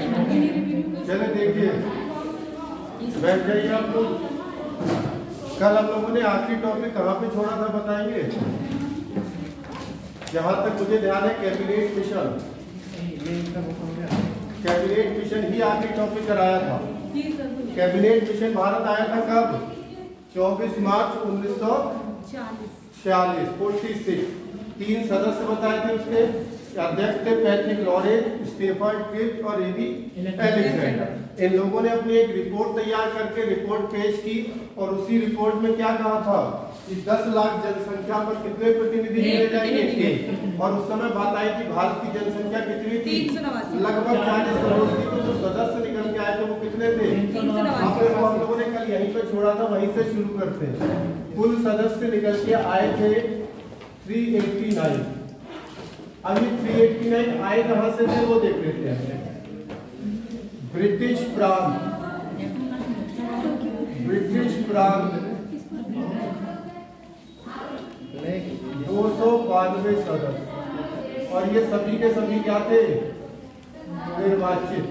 चले देखिए, बैठ जाइए आप लोग। कल हम लोगों ने आखिरी टॉपिक कहाँ पे छोड़ा था बताएंगे? जहाँ तक मुझे ध्यान है कैबिनेट मिशन, कैबिनेट मिशन ही आखिरी टॉपिक कराया था। कैबिनेट मिशन भारत आया था कब? 24 मार्च 1946। 46। 3 सदस्य बताए थे उसके। अध्यक्ष थे पैट्रिक लॉरेंस, स्टेफन क्रिप्स और एबी अलेक्जेंडर। इन लोगों ने अपनी एक रिपोर्ट तैयार करके रिपोर्ट पेश की और उसी रिपोर्ट में क्या कहा था कि 10 लाख जनसंख्या पर कितने प्रतिनिधि चुने जाएंगे? और उस समय बात आई थी भारत की जनसंख्या कितनी थी? लगभग 40 करोड़ थी। तो जो सदस्य निकल के आए थे वो कितने थे? हम लोगों ने कल यहीं पे छोड़ा था, वहीं से शुरू करते हैं। कुल सदस्य निकल के आए थे 389। अभी 389 आए कहां से थे वो देख लेते हैं। ब्रिटिश प्रांत 292 सदस्य, और ये सभी के सभी क्या थे? निर्वाचित।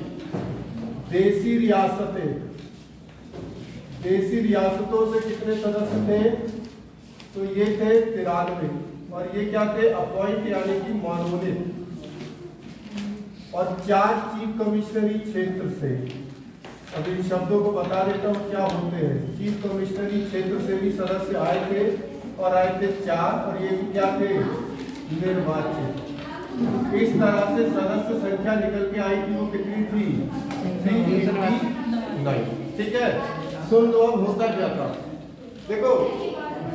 देसी रियासतों से कितने सदस्य थे? तो ये थे 93, और ये क्या थे? अपॉइंट यानी कि मनोनीत। और 4 चीफ कमिश्नरी क्षेत्र से। अभी इन शब्दों को बता देता हूँ क्या होते हैं। चीफ कमिश्नरी क्षेत्र से भी सदस्य आए थे, और आए थे 4, और ये भी क्या थे? निर्वाचित। इस तरह से सदस्य संख्या निकल के आई थी, वो कितनी थी? 389। ठीक है, सुन लो अब होता क्या था। देखो,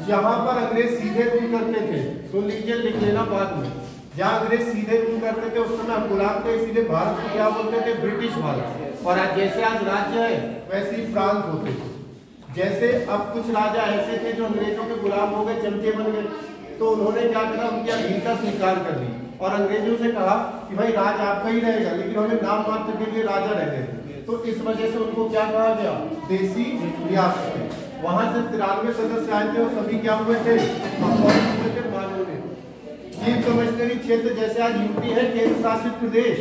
जहां पर अंग्रेज सीधे रूल करते थे, सुन लीजिए, लिख लेना बाद में। जहां अंग्रेज सीधे रूल करते थे उस समय हम गुलाम थे, इसीलिए भारत को क्या बोलते थे? ब्रिटिश भारत। और आज जैसे आज राज्य है वैसे ही प्रांत होते थे। जैसे अब कुछ राजा ऐसे थे जो अंग्रेजों के गुलाम हो गए, चमचे बन गए, तो उन्होंने क्या करा? उनकी अधीनता स्वीकार कर ली और अंग्रेजों से कहा कि भाई राज आपका ही रहेगा, लेकिन हमें नाम मात्र के लिए राजा रहते। तो इस वजह से उनको क्या कहा गया? देसी रियासत। वहां से 93 सदस्य आए थे और सभी क्या हुए थे? चीफ कमिश्नरी क्षेत्र, जैसे आज यूपी है केंद्र शासित प्रदेश,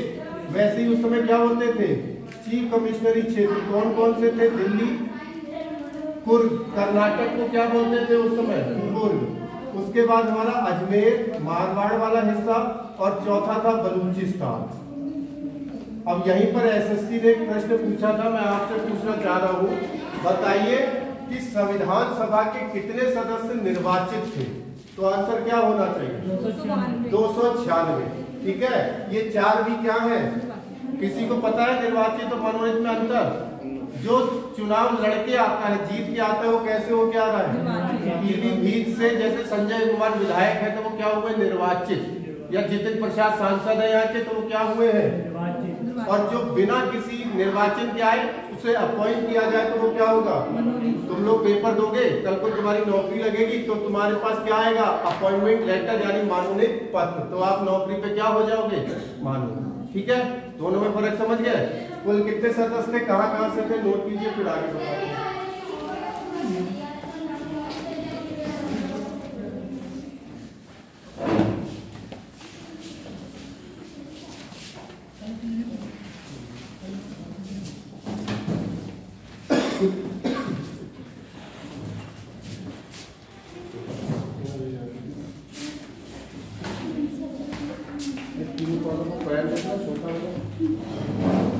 वैसे ही उस समय क्या होते थे? चीफ कमिश्नरी क्षेत्र। कौन कौन से थे? दिल्ली, कुर्ग। कर्नाटक को क्या बोलते थे उस समय? कुर्ग। उसके बाद हमारा अजमेर, मारवाड़ वाला हिस्सा, और चौथा था बलूचिस्तान। अब यहीं पर एसएससी ने एक प्रश्न पूछा था, मैं आपसे पूछना चाह रहा हूँ, बताइए कि संविधान सभा के कितने सदस्य निर्वाचित थे? तो आंसर क्या होना चाहिए? 296। ठीक है, ये 4 भी क्या है? किसी को पता है निर्वाचित और मनोनीत में अंतर? जो चुनाव लड़के आता है, जीत के आता है, वो कैसे हो क्या रहा है? पीलीभीत से जैसे संजय कुमार विधायक है तो वो क्या हुए? निर्वाचित। या जितिन प्रसाद सांसद है यहाँ के, तो वो क्या हुए हैं? और जो बिना किसी निर्वाचन के आए उसे अपॉइंट किया जाए तो वो क्या होगा? तुम लोग पेपर दोगे, कल को तुम्हारी नौकरी लगेगी तो तुम्हारे पास क्या आएगा? अपॉइंटमेंट लेटर, यानी मनोनीत पत्र। तो आप नौकरी पे क्या हो जाओगे? मनोनीत। ठीक है, दोनों में फर्क समझ गए? कुल कितने सदस्य थे, कहाँ से थे, नोट कीजिए, फिर आगे बताइए।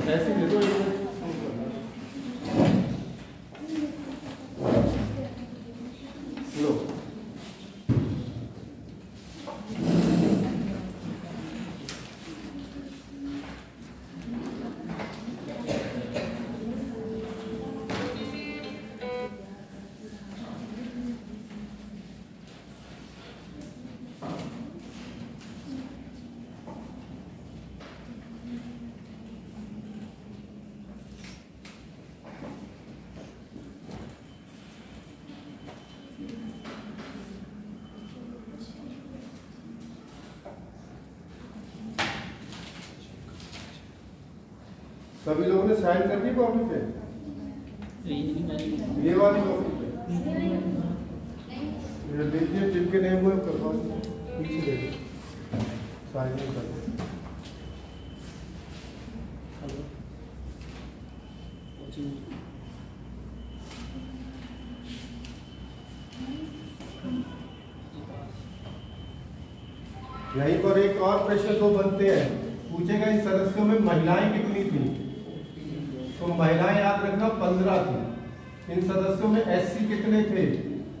ऐसे ले दो। लो, सभी लोगों ने साइन कर दी कॉपी पे? ये वाली कॉपी पे देखिए, जिनके नेम हुए करवा पीछे देखिए, साइन नहीं कर। यहीं पर एक और प्रश्न तो बनते हैं, पूछेगा इन सदस्यों में महिलाएं कितनी थी, तो महिलाएं याद रखना 15 थी। इन सदस्यों में एससी कितने थे,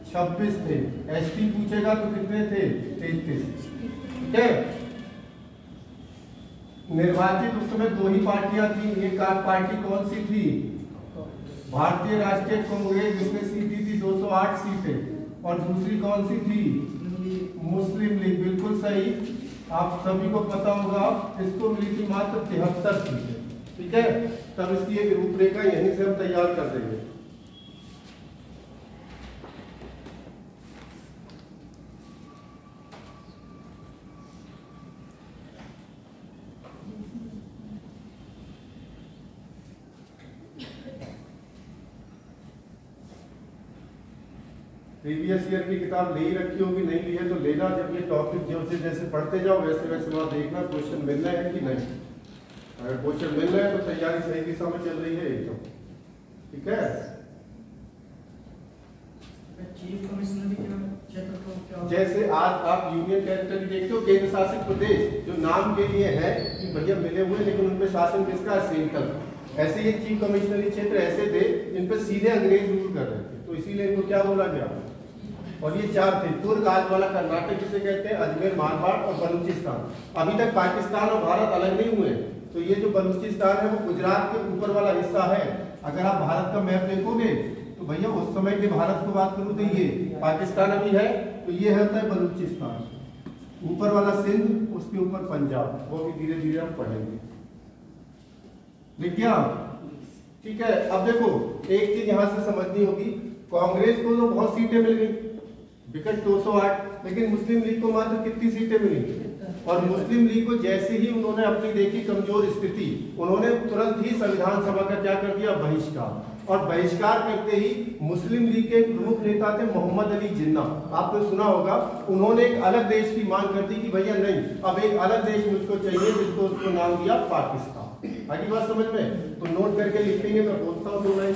26 थे। एसटी पूछेगा तो कितने थे, 33। ठीक है। निर्वाचित उस समय 2 ही पार्टियां थी। एक पार्टी कौन सी थी, भारतीय राष्ट्रीय कांग्रेस, जिसमें सीटें थी 208 सीटें, और दूसरी कौन सी थी, मुस्लिम लीग। बिल्कुल सही, आप सभी को पता होगा, इसको मिली थी मात्र 73 सीटें। ठीक है, तब इसकी एक रूपरेखा यहीं से हम तैयार कर देंगे। प्रीवियस ईयर की किताब ले ही रखी होगी, नहीं ली है तो लेना। जब ये टॉपिक जैसे जैसे पढ़ते जाओ वैसे वैसे वहां देखना क्वेश्चन मिल रहे हैं कि नहीं। अगर क्वेश्चन मिल रहे हैं तो तैयारी सही दिशा में चल रही है एकदम। ठीक है। चीफ कमिश्नर क्षेत्र को क्या, जैसे आज आप यूनियन टेरिटरी देखते हो, केंद्र शासित प्रदेश जो नाम के लिए है कि भैया मिले हुए, लेकिन उनपे शासन किसका है, सेंट्रल। ऐसे ये चीफ कमिश्नरी क्षेत्र ऐसे थे जिन पे सीधे अंग्रेज रूल कर रहे थे, तो इसीलिए इनको क्या बोला गया। और ये 4 थे, कुर्ग आज वाला कर्नाटक जिसे कहते हैं, अजमेर मारवाड़ और बलूचिस्तान। अभी तक पाकिस्तान और भारत अलग नहीं हुए, तो ये जो बलूचिस्तान है वो गुजरात के ऊपर वाला हिस्सा है। अगर आप भारत का मैप देखोगे तो भैया उस समय के भारत को बात करूँ तो ये पाकिस्तान अभी है, तो ये होता है बलूचिस्तान। ऊपर वाला सिंध, उसके ऊपर पंजाब, वो भी धीरे धीरे हम पढ़ेंगे। लिख गया। ठीक है। अब देखो एक चीज यहां से समझनी होगी, कांग्रेस को तो बहुत सीटें मिल गई, विकट 208, लेकिन मुस्लिम लीग को मात्र कितनी सीटें मिली। और मुस्लिम लीग को जैसे ही उन्होंने अपनी देखी कमजोर स्थिति, उन्होंने तुरंत ही संविधान सभा का क्या कर दिया, बहिष्कार। और बहिष्कार करते ही मुस्लिम लीग के प्रमुख नेता थे मोहम्मद अली जिन्ना, आपने सुना होगा। उन्होंने एक अलग देश की मांग कर दी कि भैया नहीं, अब एक अलग देश मुझको चाहिए, जिसको उसको नाम दिया पाकिस्तान। आगे बात समझ में, तो नोट करके लिखेंगे, मैं बोलता हूँ 2 लाइन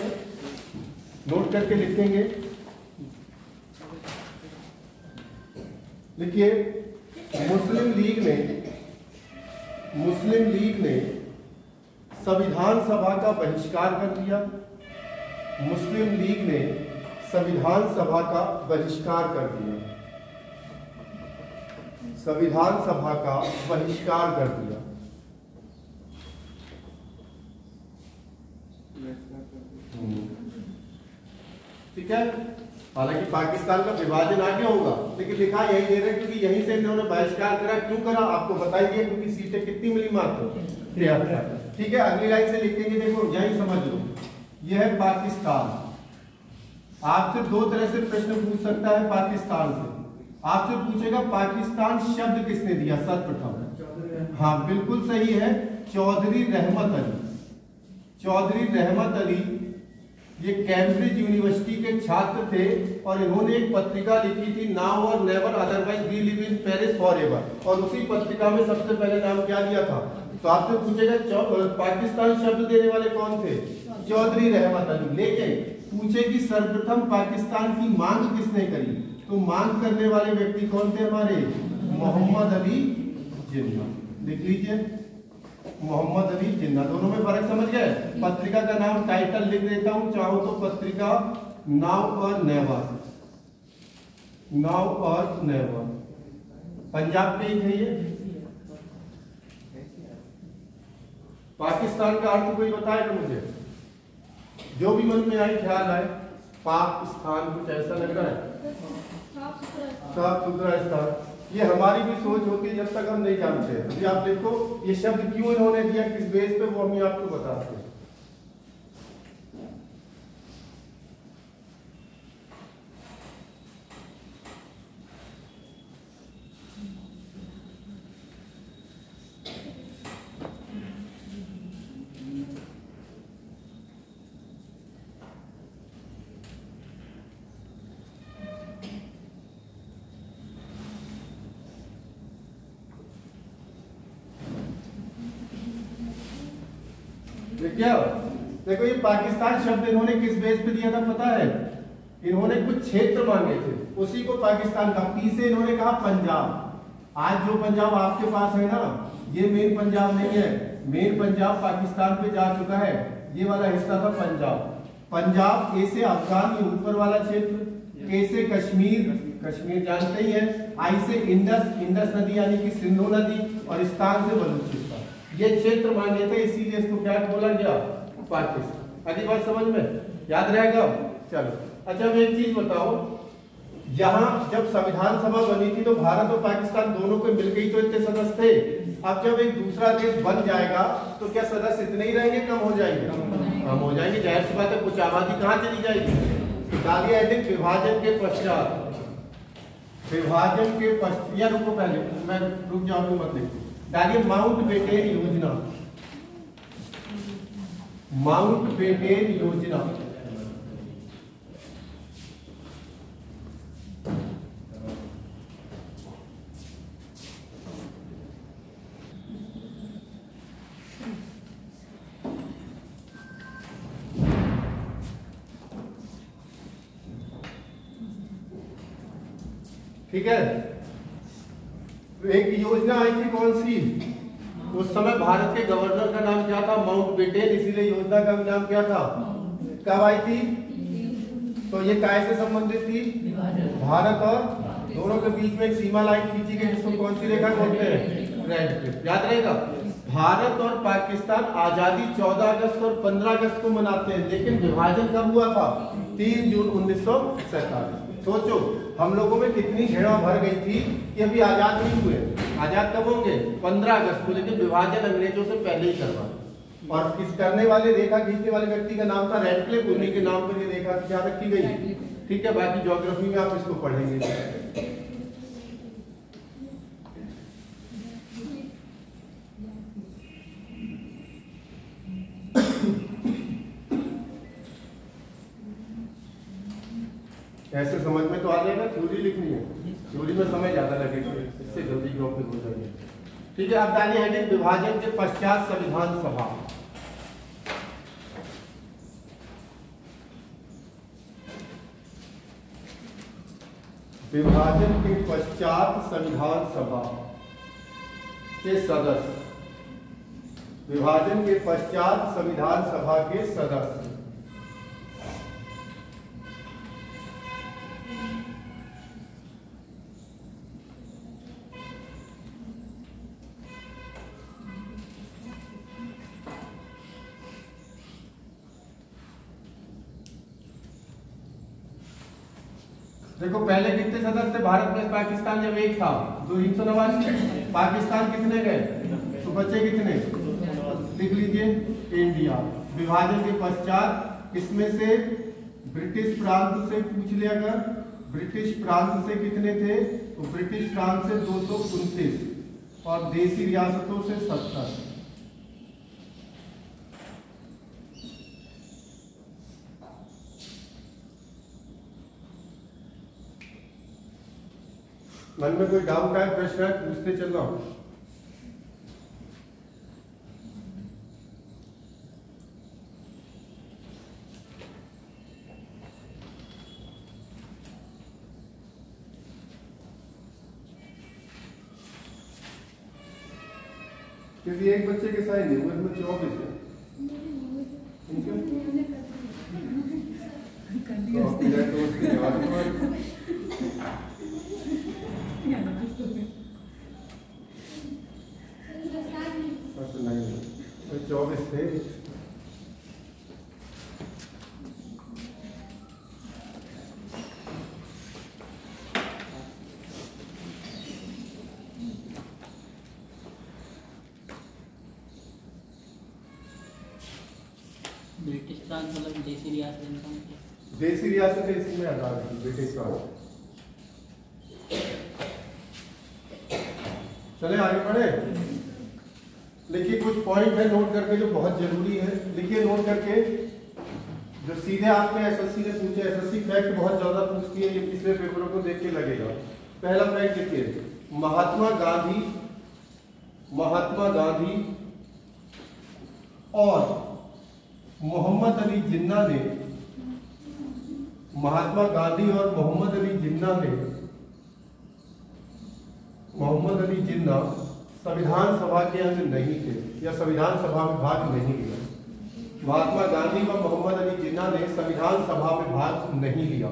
नोट करके लिखेंगे। देखिए मुस्लिम लीग ने संविधान सभा का बहिष्कार कर दिया। मुस्लिम लीग ने संविधान सभा का बहिष्कार कर दिया, संविधान सभा का बहिष्कार कर दिया। ठीक है। हालांकि पाकिस्तान का विभाजन आगे होगा, लेकिन लिखा यही दे रहे क्योंकि यहीं से इन्होंने बहिष्कार करा। क्यों करा आपको बताई दिया, क्योंकि सीटें कितनी मिली, मात्र 73। ठीक है। अगली लाइन से लिखेंगे, देखो यही समझ लो, यह है पाकिस्तान। आपसे 2 तरह से प्रश्न पूछ सकता है पाकिस्तान से। आपसे पूछेगा पाकिस्तान शब्द किसने दिया, सर्वप्रथम। हाँ बिल्कुल सही है, चौधरी रहमत अली। चौधरी रहमत अली ये कैम्ब्रिज यूनिवर्सिटी के छात्र थे, और इन्होंने एक पत्रिका लिखी थी, now or never otherwise we live in Paris forever, और उसी पत्रिका में सबसे पहले नाम क्या दिया था। तो आपसे पूछेगा पाकिस्तान शब्द देने वाले कौन थे, चौधरी रहमत अली। लेकिन पूछे कि सर्वप्रथम पाकिस्तान की मांग किसने करी, तो मांग करने वाले व्यक्ति कौन थे हमारे, मोहम्मद अली जिन्ना। लिख लीजिए, मोहम्मद अली जिन्ना। दोनों में फर्क समझ गए। पत्रिका का नाम टाइटल लिख देता हूं, चाहो तो पत्रिका now or never, now or never, Punjab पे ही है ये। पाकिस्तान का अर्थ कोई बताएगा मुझे, जो भी मन में आए, ख्याल आए। पाकिस्तान कुछ ऐसा लग रहा है, साफ सुथरा स्थान। ये हमारी भी सोच होती है जब तक हम नहीं जानते। अभी आप देखो ये शब्द क्यों इन्होंने दिया, किस बेस पे, वो हम आपको बताते हैं। क्या देखो ये पाकिस्तान शब्द इन्होंने किस बेस पे दिया था पता है? इन्होंने कुछ क्षेत्र मांगे थे, उसी को पाकिस्तान का। पी से इन्होंने कहा पंजाब। आज जो पंजाब आपके पास है ना, ये मेन पंजाब नहीं है। मेन पंजाब पाकिस्तान पे जा चुका है। ये वाला हिस्सा था पंजाब। पंजाब ए से अफगान, ये ऊपर वाला क्षेत्र। के से कश्मीर, कश्मीर जानते ही है। आई से इंडस, इंडस नदी यानी कि सिंधु नदी। और स्थान से बलूचिस्तान। ये क्षेत्र मांगे थे, इसीलिए इसको क्या बोला गया? पाकिस्तान। अगली बात समझ में याद रहेगा? चलो अच्छा, अब एक चीज बताओ, यहाँ जब संविधान सभा बनी थी तो भारत और पाकिस्तान दोनों को मिल गई तो इतने सदस्य थे। अब जब एक दूसरा देश बन जाएगा तो क्या सदस्य इतने ही रहेंगे, कम हो जाएंगे? कम हो जाएंगे। जाहिर सी बात है, कुछ आबादी कहाँ चली जाएगी? डालिए हेडिंग विभाजन के पश्चात। विभाजन के पश्चात, या रुको पहले, मैं रुक जाऊंगी मत लिखो। डालिए माउंटबेटन योजना। माउंटबेटन योजना। ठीक है, एक योजना आई थी कौन सी? उस समय भारत के गवर्नर का नाम क्या था? माउंटबेटन, इसीलिए योजना का नाम क्या था? कब आई थी? तो ये काय से संबंधित थी? भारत और दोनों के बीच में एक सीमा लाइन खींची गई, जिसको कौन सी रेखा बोलते हैं? Red Cliff. याद रहेगा। भारत और पाकिस्तान आजादी 14 अगस्त और 15 अगस्त को मनाते हैं, लेकिन विभाजन कब हुआ था? 3 जून 1947। सोचो हम लोगों में कितनी घेरा भर गई थी कि अभी आजाद नहीं हुए। आजाद कब होंगे? 15 अगस्त को, लेकिन विभाजन अंग्रेजों से पहले ही करवा। और इस करने वाले, रेखा खींचने वाले व्यक्ति का नाम था रेड क्लिफ। उन्हीं के नाम पर ये रेखा यहाँ रखी गई। ठीक है, बाकी ज्योग्राफी में आप इसको पढ़ेंगे। ऐसे समझ में तो आ जाएगा। थ्योरी लिखनी है, थ्योरी में समय ज्यादा लगेगा, इससे जल्दी टॉपिक हो जाएगा। ठीक है, अब डालिए हेडिंग विभाजन के पश्चात संविधान सभा। विभाजन के पश्चात संविधान सभा के सदस्य। विभाजन के पश्चात संविधान सभा के सदस्य। देखो पहले कितने सदस्य थे भारत में? पाकिस्तान जब एक था 389, पाकिस्तान कितने गए तो बचे कितने? लिख लीजिए इंडिया। विभाजन के पश्चात इसमें से ब्रिटिश प्रांत से पूछ लिया, अगर ब्रिटिश प्रांत से कितने थे तो ब्रिटिश प्रांत से 229 और देसी रियासतों से 70। मन में कोई डाउट है, प्रश्न है, पूछते चल रहा हूं। किसी एक बच्चे के साइन नहीं हुए, इसमें 24 है। नहीं 24 थे। ब्रिटिश प्रांत मतलब देसी रियासत। देसी रियासत इसी में आजाद थी, ब्रिटिश प्रांत। चले आगे बढ़े। लिखिए कुछ पॉइंट है नोट करके जो बहुत जरूरी है, लिखिए नोट करके। जो सीधे आपने एसएससी ने पूछे, एसएससी फैक्ट बहुत ज्यादा पूछती है, ये पिछले पेपरों को देख के लगेगा। पहला फैक्ट लिखिए, महात्मा गांधी और मोहम्मद अली जिन्ना ने, महात्मा गांधी और मोहम्मद अली जिन्ना संविधान सभा के अंग नहीं थे या संविधान सभा में भाग नहीं लिया। महात्मा गांधी व मोहम्मद अली जिन्ना ने संविधान सभा में भाग नहीं लिया।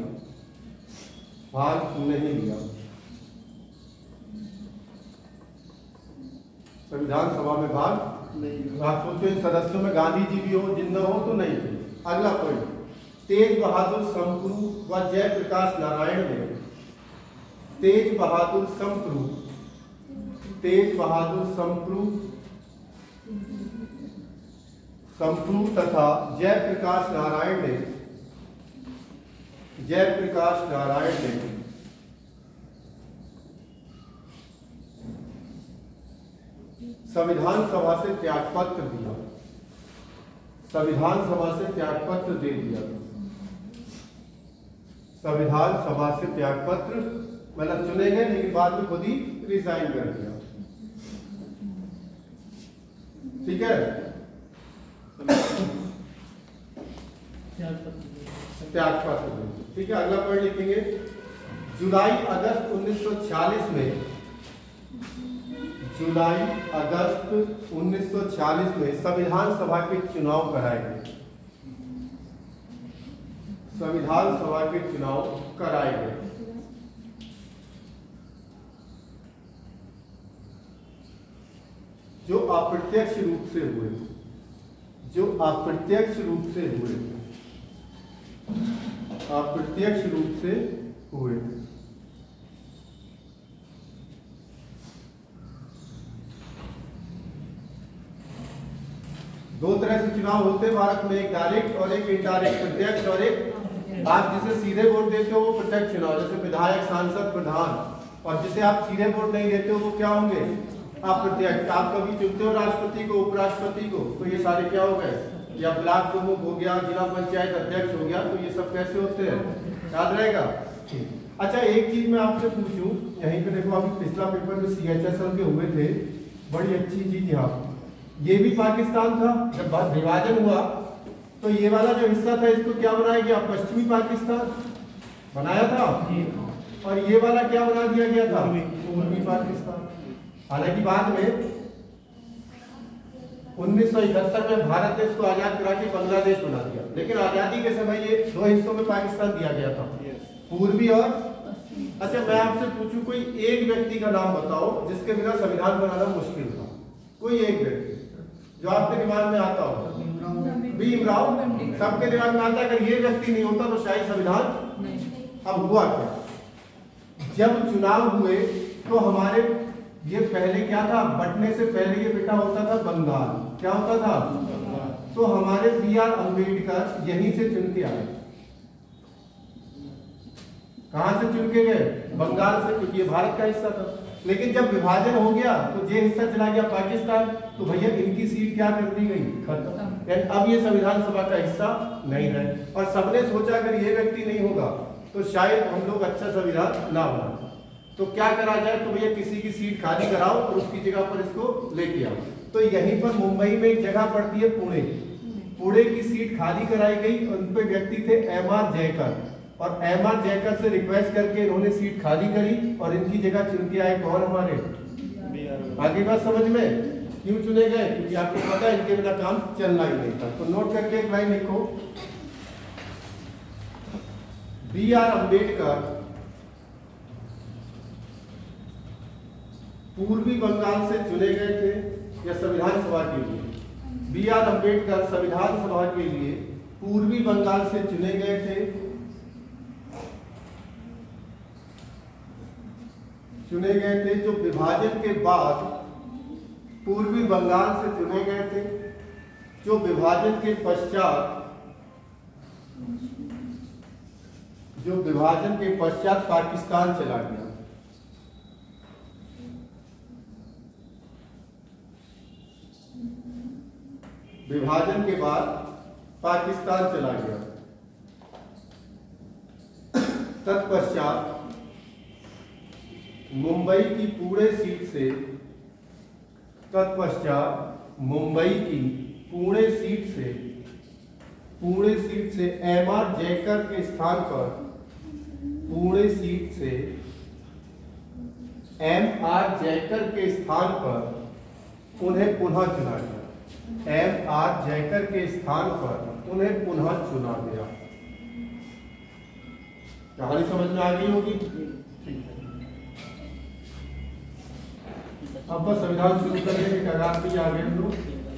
संविधान सभा में भाग नहीं। आप सोचो इन सदस्यों में गांधी जी भी हो, जिन्ना हो तो नहीं थे। अगला पॉइंट, तेज बहादुर समप्रू व जयप्रकाश नारायण ने तेज बहादुर समप्रू तथा जयप्रकाश नारायण ने संविधान सभा से त्यागपत्र दिया। संविधान सभा से त्यागपत्र दे दिया। संविधान सभा से त्यागपत्र मतलब चुने गए, लेकिन बाद में खुद ही रिजाइन कर दिया। ठीक है, त्यागपत्र। ठीक है, अगला पॉइंट लिखेंगे, जुलाई अगस्त 1946 में संविधान सभा के चुनाव कराए गए। संविधान सभा के चुनाव कराए गए। जो अप्रत्यक्ष रूप से हुए, अप्रत्यक्ष रूप से हुए। दो तरह से चुनाव होते हैं भारत में, एक डायरेक्ट और एक इनडायरेक्ट, प्रत्यक्ष और एक आप जिसे सीधे वोट देते हो वो प्रत्यक्ष चुनाव, जैसे विधायक, सांसद, प्रधान। और जिसे आप सीधे वोट नहीं देते हो वो क्या होंगे? अप्रत्यक्ष। आप कभी चुनते हो राष्ट्रपति को, उपराष्ट्रपति को, तो ये सारे क्या हो गए? या ब्लॉक प्रमुख हो गया, जिला पंचायत अध्यक्ष हो गया, तो ये सब कैसे होते हैं? याद रहेगा। अच्छा, एक चीज मैं आपसे पूछूं, यहीं पे देखो अभी पिछला पेपर जो CHSL के हुए थे, बड़ी अच्छी चीज यहाँ, ये भी पाकिस्तान था। जब विभाजन हुआ तो ये वाला जो हिस्सा था इसको क्या बनाया गया? पश्चिमी पाकिस्तान बनाया था, और ये वाला क्या बना दिया गया था? पूर्वी पाकिस्तान। हालांकि बाद में 1971 में भारत देश को आजाद करा के बांग्लादेश बना दिया, लेकिन आजादी के समय ये दो हिस्सों में पाकिस्तान दिया गया था, पूर्वी और। अच्छा, मैं आपसे पूछूं, कोई एक व्यक्ति का नाम बताओ जिसके बिना संविधान बनाना मुश्किल था। कोई एक व्यक्ति जो आपके दिमाग में आता हो। भीमराव सबके दिमाग में आता है। अगर ये व्यक्ति नहीं होता तो शायद संविधान। अब हुआ क्या? जब चुनाव हुए तो हमारे ये पहले क्या था? बंटने से पहले ये बेटा होता था बंगाल। क्या होता था? तो हमारे BR अम्बेडकर यहीं से चुन के आए। कहां से चुन के गए? बंगाल से, क्योंकि ये भारत का हिस्सा था। लेकिन जब विभाजन हो गया तो ये हिस्सा चला गया पाकिस्तान, तो भैया इनकी सीट क्या कर दी गई? खत्म। अब ये संविधान सभा का हिस्सा नहीं रहे। और सबने सोचा अगर ये व्यक्ति नहीं होगा तो शायद हम लोग अच्छा संविधान ना बना। तो क्या करा जाए? तो भैया किसी की सीट खाली कराओ और उसकी जगह पर इसको लेके आओ। तो यहीं पर मुंबई में एक जगह पड़ती है पुणे। पुणे की सीट खाली कराई गई। उन पे व्यक्ति थे MR जयकर, और MR जयकर से रिक्वेस्ट करके इन्होंने सीट खाली करी और इनकी जगह चुन के आए कौन? हमारे आगे बात समझ में? क्यों चुने गए? क्योंकि आपको पता है इनके बिना काम चलना ही नहीं था। तो नोट करके एक लाइन लिखो, BR अम्बेडकर पूर्वी बंगाल से चुने गए थे या संविधान सभा के लिए? BR अम्बेडकर संविधान सभा के लिए पूर्वी बंगाल से चुने गए थे। जो विभाजन के बाद पूर्वी बंगाल से चुने गए थे, जो विभाजन के पश्चात पाकिस्तान चला गया। विभाजन के बाद पाकिस्तान चला गया। तत्पश्चात मुंबई की पुणे सीट से पुणे सीट से एमआर जयकर के स्थान पर, पुणे सीट से एमआर जयकर के स्थान पर उन्हें पुनः चुना गया। एमआर जयकर के स्थान पर उन्हें पुनः चुना गया। कहानी समझ में आ गई होगी? ठीक है, अब बस संविधान शुरू करने के कगार पे आ गए हम लोग।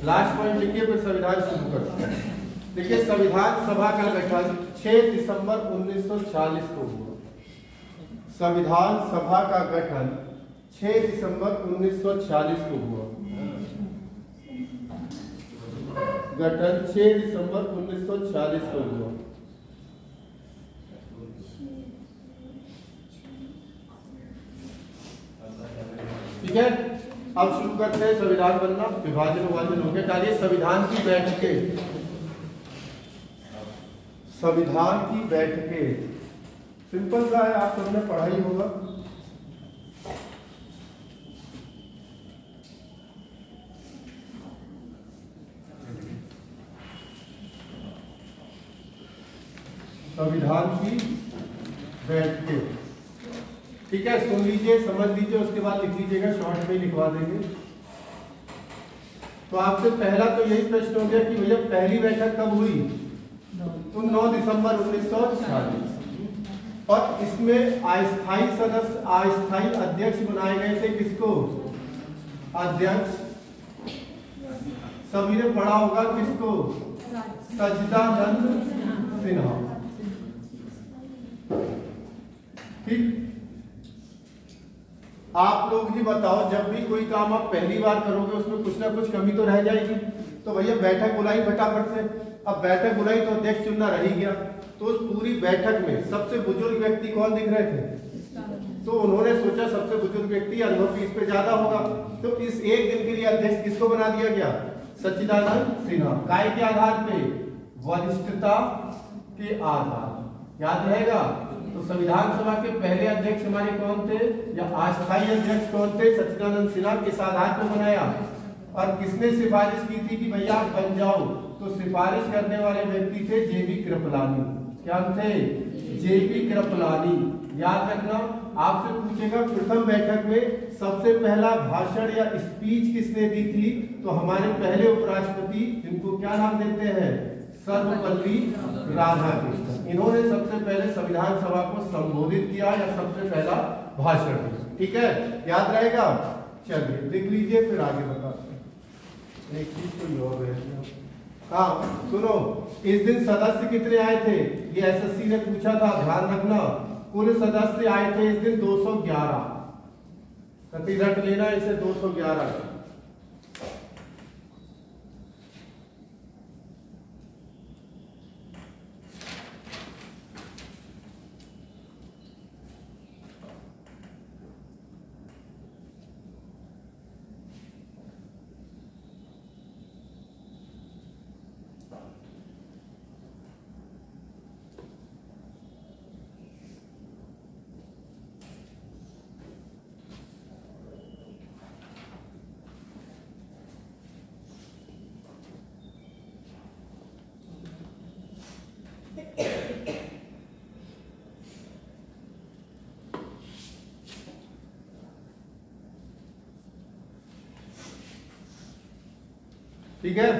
लास्ट पॉइंट लिखिए, फिर संविधान शुरू करते हैं। देखिए, संविधान सभा का गठन 6 दिसंबर 1940 को हुआ। संविधान सभा का गठन 6 दिसंबर 1940 को हुआ। गठन 6 दिसंबर 1940 को हुआ। ठीक है, अब शुरू करते हैं संविधान बनना। विभाजन हो गया। डालिए संविधान की बैठकें। संविधान की बैठकें सिंपल सा है, आप सबने पढ़ा ही होगा। संविधान की बैठकें, ठीक है, सुन लीजिए, समझ लीजिए, उसके बाद लिख लीजिएगा, शॉर्ट में लिखवा देंगे। तो आपसे पहला तो यही प्रश्न हो गया कि भैया पहली बैठक कब हुई? तो 9 दिसंबर 1940। और इसमें अस्थायी सदस्य, अस्थायी अध्यक्ष बनाए गए थे। किसको? अध्यक्ष सभी ने पढ़ा होगा। किसको? सच्चिदानंद सिन्हा। ठीक, आप लोग ही बताओ, जब भी कोई काम आप पहली बार करोगे उसमें कुछ ना कुछ कमी तो रह जाएगी। तो भैया बैठक बुलाई फटाफट से। अब बैठक बुलाई तो अध्यक्ष चुनना रह ही गया। तो उस पूरी बैठक में सबसे बुजुर्ग व्यक्ति कौन दिख रहे थे? तो उन्होंने सोचा सबसे बुजुर्ग व्यक्ति अनुभव भी इस पे ज्यादा होगा। तो इस एक दिन के लिए अध्यक्ष किसको बना दिया गया? सच्चिदानंद सिन्हा। काय के आधार पे? वरिष्ठता के आधार। याद रहेगा। तो संविधान सभा के पहले अध्यक्ष हमारे कौन थे, या अस्थायी अध्यक्ष कौन थे? सच्चिदानंद सिन्हा। किस आधार पर बनाया? और किसने सिफारिश की थी कि भैया आप बन जाओ? तो सिफारिश करने वाले व्यक्ति थे जेबी कृपलानी। क्या थे? जेबी कृपलानी। याद रखना, आपसे पूछेगा प्रथम बैठक में सबसे पहला भाषण या स्पीच किसने दी थी? तो हमारे पहले उपराष्ट्रपति, जिनको क्या नाम देते हैं? सर्वपल्ली राधाकृष्णन। इन्होंने सबसे पहले संविधान सभा को संबोधित किया या सबसे पहला भाषण दिया। ठीक है, याद रहेगा। चलिए लिख लीजिए, फिर आगे बताते हैं। एक चीज कोई और है। हाँ सुनो, इस दिन सदस्य कितने आए थे? ये एसएससी ने पूछा था, ध्यान रखना। कुल सदस्य आए थे इस दिन 211। कति रट लेना इसे, 211। ठीक है,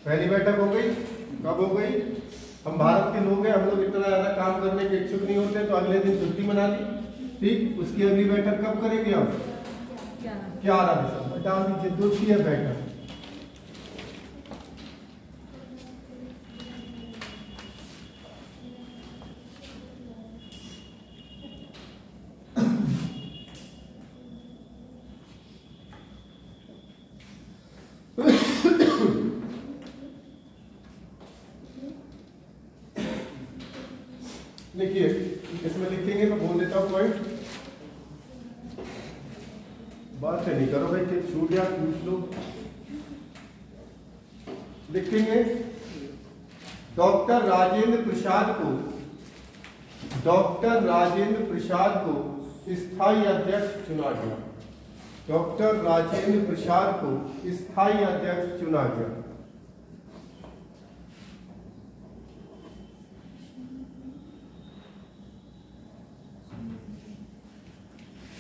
पहली बैठक हो गई। कब हो गई? हम भारत के लोग हैं, हम लोग इतना ज्यादा काम करने के इच्छुक नहीं होते, तो अगले दिन छुट्टी मना ली। ठीक, उसकी अगली बैठक कब करेंगे आप? 11 दिसंबर। डाल दीजिए, द्वितीय बैठक। देखिए, इसमें लिखेंगे, मैं बोल देता हूँ पॉइंट। बात है से नहीं करो भाई, कि छूट गया पूछ लो। लिखेंगे डॉक्टर राजेंद्र प्रसाद को स्थायी अध्यक्ष चुना गया। डॉक्टर राजेंद्र प्रसाद को स्थायी अध्यक्ष चुना गया।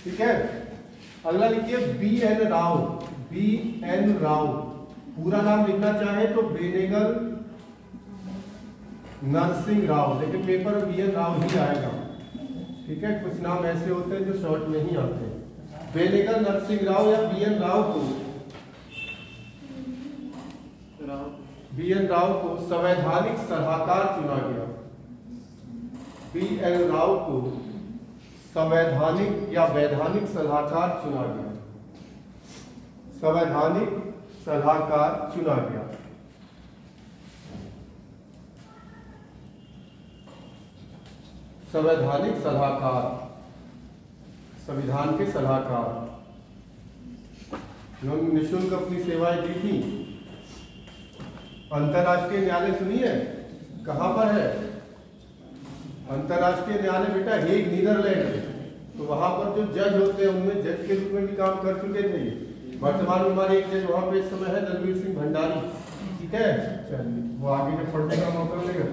ठीक है, अगला लिखिए BN राव। BN राव, पूरा नाम लिखना चाहे तो बेनेगल नरसिंह राव, लेकिन पेपर में BN राव ही आएगा। ठीक है, कुछ नाम ऐसे होते हैं जो शॉर्ट में ही आते हैं। बेनेगल नरसिंह राव या BN राव को संवैधानिक सलाहकार चुना गया। BN राव को संवैधानिक या वैधानिक सलाहकार चुना गया। संवैधानिक सलाहकार चुना गया। संवैधानिक सलाहकार, संविधान के सलाहकार, उन्होंने निःशुल्क अपनी सेवाएं दी थी। अंतरराष्ट्रीय न्यायालय सुनिए कहां पर है? अंतरराष्ट्रीय न्यायालय बेटा हेग, नीदरलैंड में। तो वहां पर जो जज होते हैं उनमें जज के रूप में भी काम कर चुके थे। वर्तमान में हमारे एक जज वहां पे इस समय है, दलवीर सिंह भंडारी। ठीक है, चलिए वो आगे जब पढ़ने का मौका मिलेगा।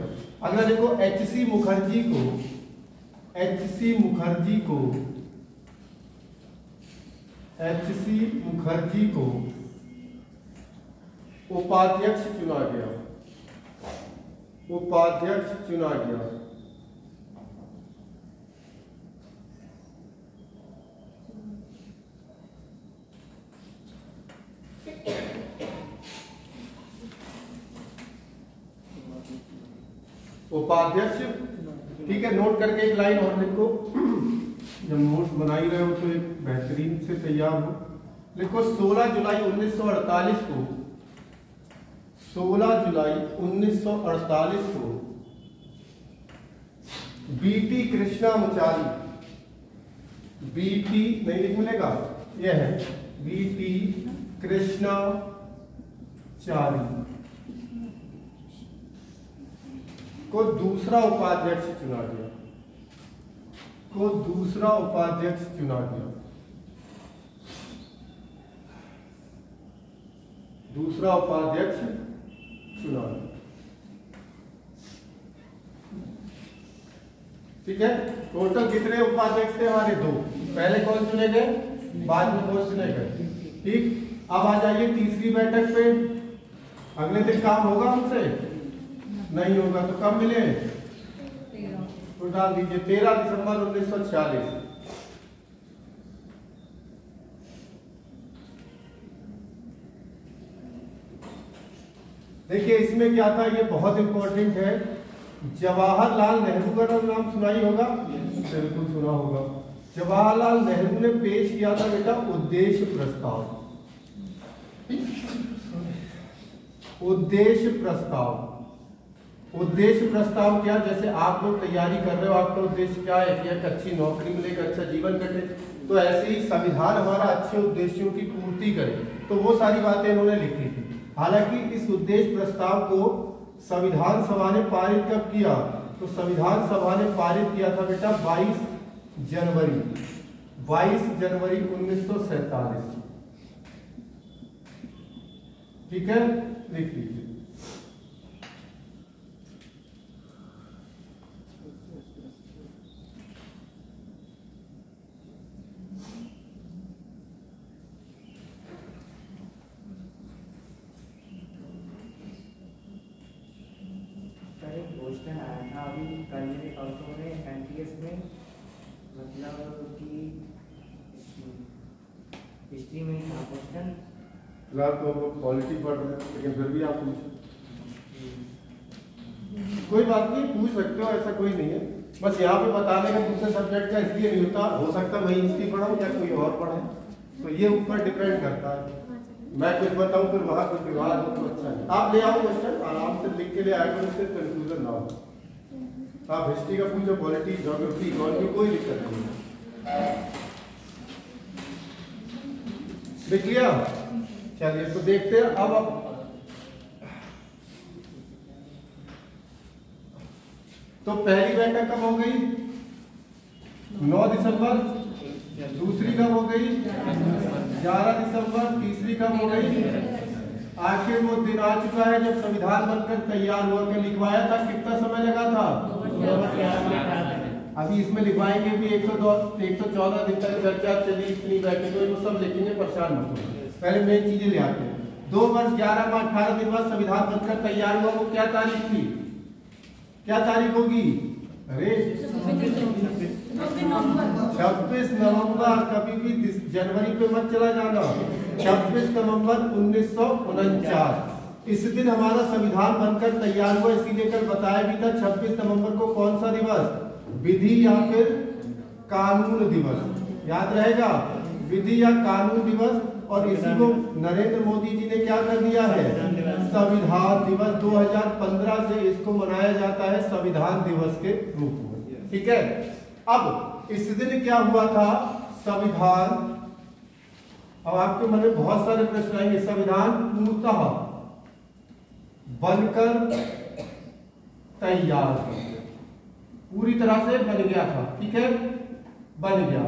अगला देखो HC मुखर्जी को उपाध्यक्ष चुना गया। उपाध्यक्ष चुना गया। उपाध्यक्ष, ठीक है, नोट करके एक लाइन और लिखो। जब नोट्स बना ही रहे हो तो एक बेहतरीन से तैयार हो। लिखो 16 जुलाई 1948 को 16 जुलाई 1948 को BT कृष्णामाचारी, BT नहीं लिख मिलेगा, यह है BT कृष्णाचारी को दूसरा उपाध्यक्ष चुना गया। दूसरा उपाध्यक्ष चुना गया। ठीक है, टोटल कितने उपाध्यक्ष थे हमारे? 2। पहले कौन चुने गए, बाद में कौन चुने गए। ठीक, अब आ जाइए तीसरी बैठक पे। अगले दिन काम होगा हमसे? नहीं होगा, तो कब मिले? तो डाल दीजिए 13 दिसंबर 1946। देखिए इसमें क्या था, ये बहुत इंपॉर्टेंट है। जवाहरलाल नेहरू का नाम सुना ही होगा, बिल्कुल सुना होगा। जवाहरलाल नेहरू ने पेश किया था बेटा उद्देश्य प्रस्ताव। उद्देश्य प्रस्ताव क्या? जैसे आप लोग तैयारी कर रहे हो, आपका उद्देश्य क्या है कि एक अच्छी नौकरी मिले, एक अच्छा जीवन कटे, तो ऐसे ही संविधान हमारा अच्छे उद्देश्यों की पूर्ति करे। तो वो सारी बातें इन्होंने लिखी थी। हालांकि इस उद्देश्य प्रस्ताव को संविधान सभा ने पारित कब किया? तो संविधान सभा ने पारित किया था बेटा 22 जनवरी 1947। ठीक है, लिख लीजिए। क्वेश्चन आया था अभी कल मेरे परसों में एमटीएस में, मतलब कि हिस्ट्री में था क्वेश्चन। फिलहाल तो पॉलिटी पढ़ रहे हैं, लेकिन फिर भी आप पूछो, कोई बात नहीं, पूछ सकते हो, ऐसा कोई नहीं है। बस यहाँ पे बताने का दूसरे सब्जेक्ट का इसलिए नहीं होता, हो सकता मैं हिस्ट्री पढ़ाऊँ या कोई और पढ़े, तो ये ऊपर डिपेंड करता है। मैं कुछ बताऊं फिर वहां कुछ विवाद हो तो अच्छा है। आप ले आओ क्वेश्चन, आराम से लिख के ले आए, उससे कंफ्यूजन ना हो। आप हिस्ट्री का पूछो, पॉलिटी, ज्योग्राफी, इकोनॉमी, कोई दिक्कत नहीं है। देख लिया? चलिए तो देखते हैं अब तो पहली बैठक कब हो गई? 9 दिसंबर। दूसरी कब हो गई? 11 दिसंबर। तीसरी कब हो गई? आखिर वो दिन आ चुका है जब संविधान बनकर तैयार हुआ के लिखवाया था। कितना समय लगा था? अभी इसमें लिखवाएंगे भी 114 दिन तक चर्चा चली, इतनी बैठकें, वो सब लिखेंगे, परेशान मत हो। पहले मेन चीजें ले आते हैं। 2 वर्ष 11 माह 18 दिन बाद संविधान बनकर तैयार हुआ। वो क्या तारीख थी? क्या तारीख होगी? अरे 26 नवंबर। कभी भी जनवरी पे मत चला जाना। 26 नवंबर 1949 इस दिन हमारा संविधान बनकर तैयार हुआ। इसीलिए कल बताया भी था 26 नवंबर को कौन सा दिवस? विधि या फिर कानून दिवस। याद रहेगा, विधि या कानून दिवस। और इसी को नरेंद्र मोदी जी ने क्या कर दिया है? संविधान दिवस। 2015 से इसको मनाया जाता है संविधान दिवस के रूप में। ठीक है, अब इस दिन क्या हुआ था? संविधान, अब आपके मन में बहुत सारे प्रश्न आएंगे। संविधान पूर्णतः बनकर तैयार, पूरी तरह से बन गया था। ठीक है, बन गया।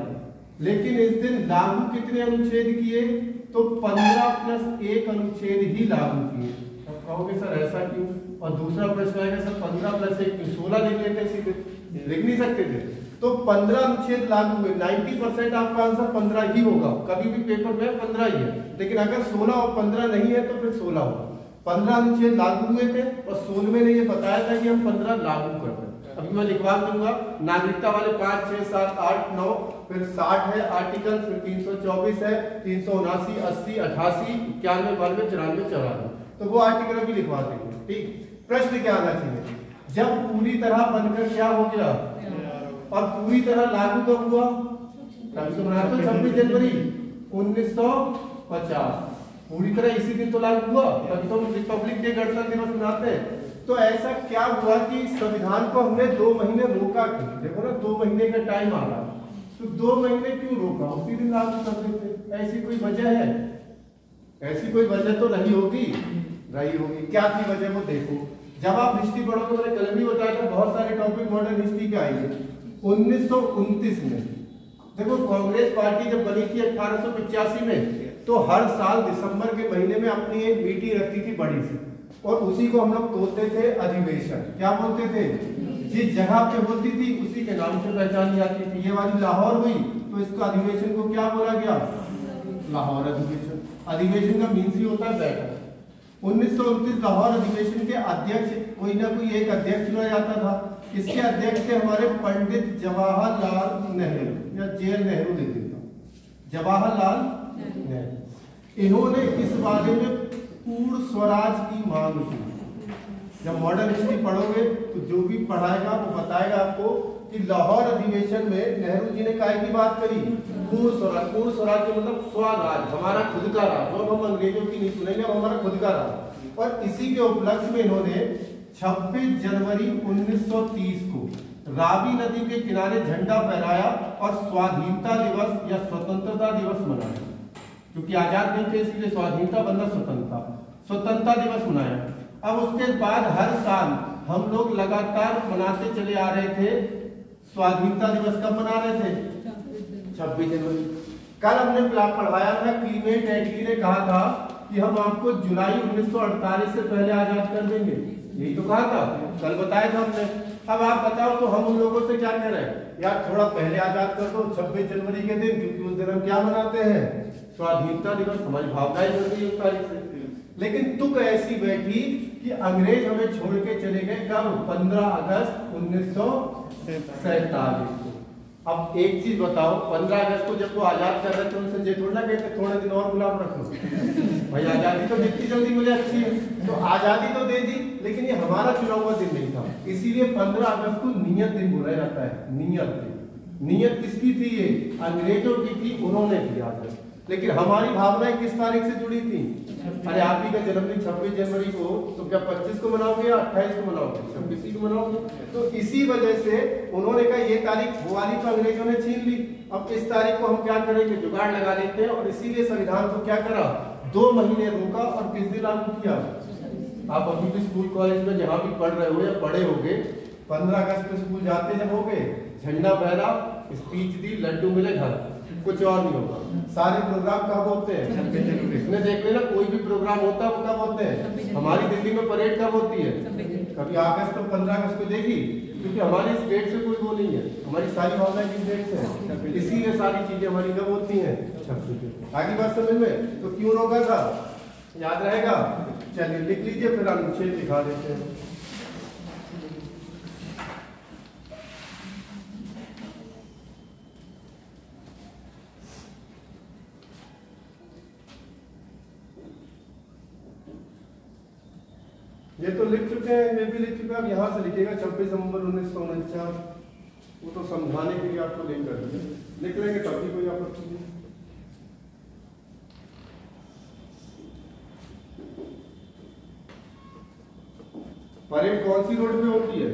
लेकिन इस दिन लागू कितने अनुच्छेद किए? तो 15 + 1 अनुच्छेद ही लागू किए। अब कहोगे सर ऐसा क्यों? और दूसरा प्रश्न आएगा सर 15 + 1 क्यों? 16 लिख लेते सीधे, लिख नहीं सकते थे? तो 15 अनुच्छेद लागू हुए। 90% आपका आंसर 15 ही होगा। कभी भी पेपर में 15 ही है। लेकिन अगर 16 और 15 नहीं है तो फिर 16 होगा। 15 अनुच्छेद लागू हुए थे और 16वें ने ये बताया था कि हम 15 लागू कर रहे हैं। अभी मैं लिखवा दूंगा। नागरिकता वाले 5, 6, 7, 8, 9, फिर 60 है आर्टिकल, फिर 324 है, 379, 80, 88, 91, 92, 93, 94। तो वो आर्टिकल अभी लिखवा देंगे। ठीक, प्रश्न क्या आना चाहिए? जब पूरी तरह बनकर क्या हो गया और पूरी तरह लागू कब हुआ? कभी तो मनाते हो 26 जनवरी 1950। पूरी तरह इसी दिन तो लागू हुआ, तभी तो रिपब्लिक डे, गणतंत्र दिवस मनाते हैं। तो ऐसा क्या हुआ कि संविधान को हमने 2 महीने रोका क्यों? देखो ना, 2 महीने का टाइम आ रहा, तो 2 महीने क्यों रोका? उसी दिन लागू कर देते। ऐसी कोई वजह है? ऐसी कोई वजह तो नहीं होगी, रही होगी। क्या थी वजह? वो देखो। जब आप हिस्ट्री पढ़ोगे, मैंने कल भी बताया था, बहुत सारे टॉपिक मॉडर्न हिस्ट्री के आएंगे। 1929 में देखो, कांग्रेस पार्टी जब बनी थी 1885 में, तो हर साल दिसंबर के महीने में अपनी एक मीटिंग रखती थी बड़ी सी, और उसी को हम लोग बोलते थे अधिवेशन। क्या बोलते थे? जिस जगह पे होती थी उसी के नाम से पहचानी जाती थी। ये वाली लाहौर हुई तो इसको अधिवेशन को क्या बोला गया? लाहौर अधिवेशन। अधिवेशन का मीन्स ही होता है बैठक। 1929 लाहौर अधिवेशन के अध्यक्ष, कोई ना कोई एक अध्यक्ष चुना जाता था। इसके अध्यक्ष थे हमारे पंडित जवाहरलाल नेहरू, या जे.एल. नेहरू दे देता, जवाहरलाल नेहरू। इन्होंने इस बारे में पूर्ण स्वराज की मांग की। जब मॉडर्न हिस्ट्री पढ़ोगे तो जो भी पढ़ाएगा वो बताएगा आपको कि लाहौर अधिवेशन में नेहरू जी ने काय की बात करी? पूर्ण स्वराज। पूर्ण स्वराज का मतलब स्वराज, हमारा खुद का राज। जो हम अंग्रेजों की नहीं सुनेंगे, हमारा खुद का राज। और इसी के उपलक्ष्य में इन्होंने 26 जनवरी 1930 को रावी नदी के किनारे झंडा फहराया और स्वाधीनता दिवस या स्वतंत्रता दिवस मनाया। क्योंकि आजाद नहीं थे, इसलिए स्वाधीनता बनना स्वतंत्रता दिवस मनाया। अब उसके बाद हर साल हम लोग लगातार मनाते चले आ रहे थे। स्वाधीनता दिवस कब मना रहे थे? 26 जनवरी। कल हमने पढ़ाया था, क्लीमेंट एटली ने कहा था कि हम आपको जुलाई 1948 से पहले आजाद कर देंगे। यही तो कहा था, कल बताया था हमने। अब आप बताओ तो हम उन लोगों से क्या कह रहे हैं? यार थोड़ा पहले आजाद कर दो 26 जनवरी के दिन, क्योंकि उस दिन हम क्या मनाते हैं? स्वाधीनता दिवस। हमारी भावनाएं जुड़ गई उस तारीख से। लेकिन तुक ऐसी बैठी कि अंग्रेज हमें छोड़ के चले गए कब? 15 अगस्त 1947 को। अब एक चीज बताओ, 15 अगस्त को जब वो आजाद कर रहे थे, उनसे ये थोड़ा कहते थोड़े दिन और गुलाम रखो भाई, आजादी तो जितनी जल्दी मिले अच्छी है। तो आजादी तो दे दी, लेकिन ये हमारा चुना हुआ दिन नहीं था। इसीलिए 15 अगस्त को नियत दिन बोला जाता है। नियत दिन। नियत किसकी थी? ये अंग्रेजों की थी, उन्होंने किया था। लेकिन हमारी भावनाएं किस तारीख से जुड़ी थी? अरे आप ही का जन्मदिन 26 जनवरी को, तो क्या 25 को मनाओगे या 28 को मनाओगे? 26 को मनाओगे। तो इसी वजह से उन्होंने कहा ये तारीख वो वाली तो अंग्रेजों ने छीन ली। अब इस तारीख को हम क्या करेंगे, जुगाड़ लगा लेते हैं और इसीलिए संविधान को क्या करा, 2 महीने रोका और किस दिन लागू किया। आप अभी भी स्कूल कॉलेज में जहाँ भी पढ़ रहे हो या पढ़े होगे, 15 अगस्त को स्कूल जाते जब होगे, झंडा फहरा, स्पीच दी, लड्डू मिले घर, कुछ और नहीं होगा। सारे प्रोग्राम कब होते हैं, इसमें देख लेना, कोई भी प्रोग्राम होता है वो कब होते हैं। हमारी दिल्ली में परेड कब होती है, कभी अगस्त और 15 अगस्त को देखी, क्योंकि हमारी इस डेट से कोई वो नहीं है, हमारी सारी भावनाएं किस डेट से है, इसीलिए सारी चीजें हमारी कब होती हैं, 26। आगे बात समझ में, तो क्यों रोका था, याद रहेगा। चलिए लिख लीजिए, फिर अनुच्छेद दिखा देते हैं। ये तो लिख चुके हैं, ये भी लिख चुके हैं, अब यहाँ से लिखिएगा 26 नवंबर 1949, वो तो समझाने के लिए आपको लिंक कर दिया, लिख लेंगे तब भी कोई आपत्ति नहीं। परेड कौन सी रोड पे होती है,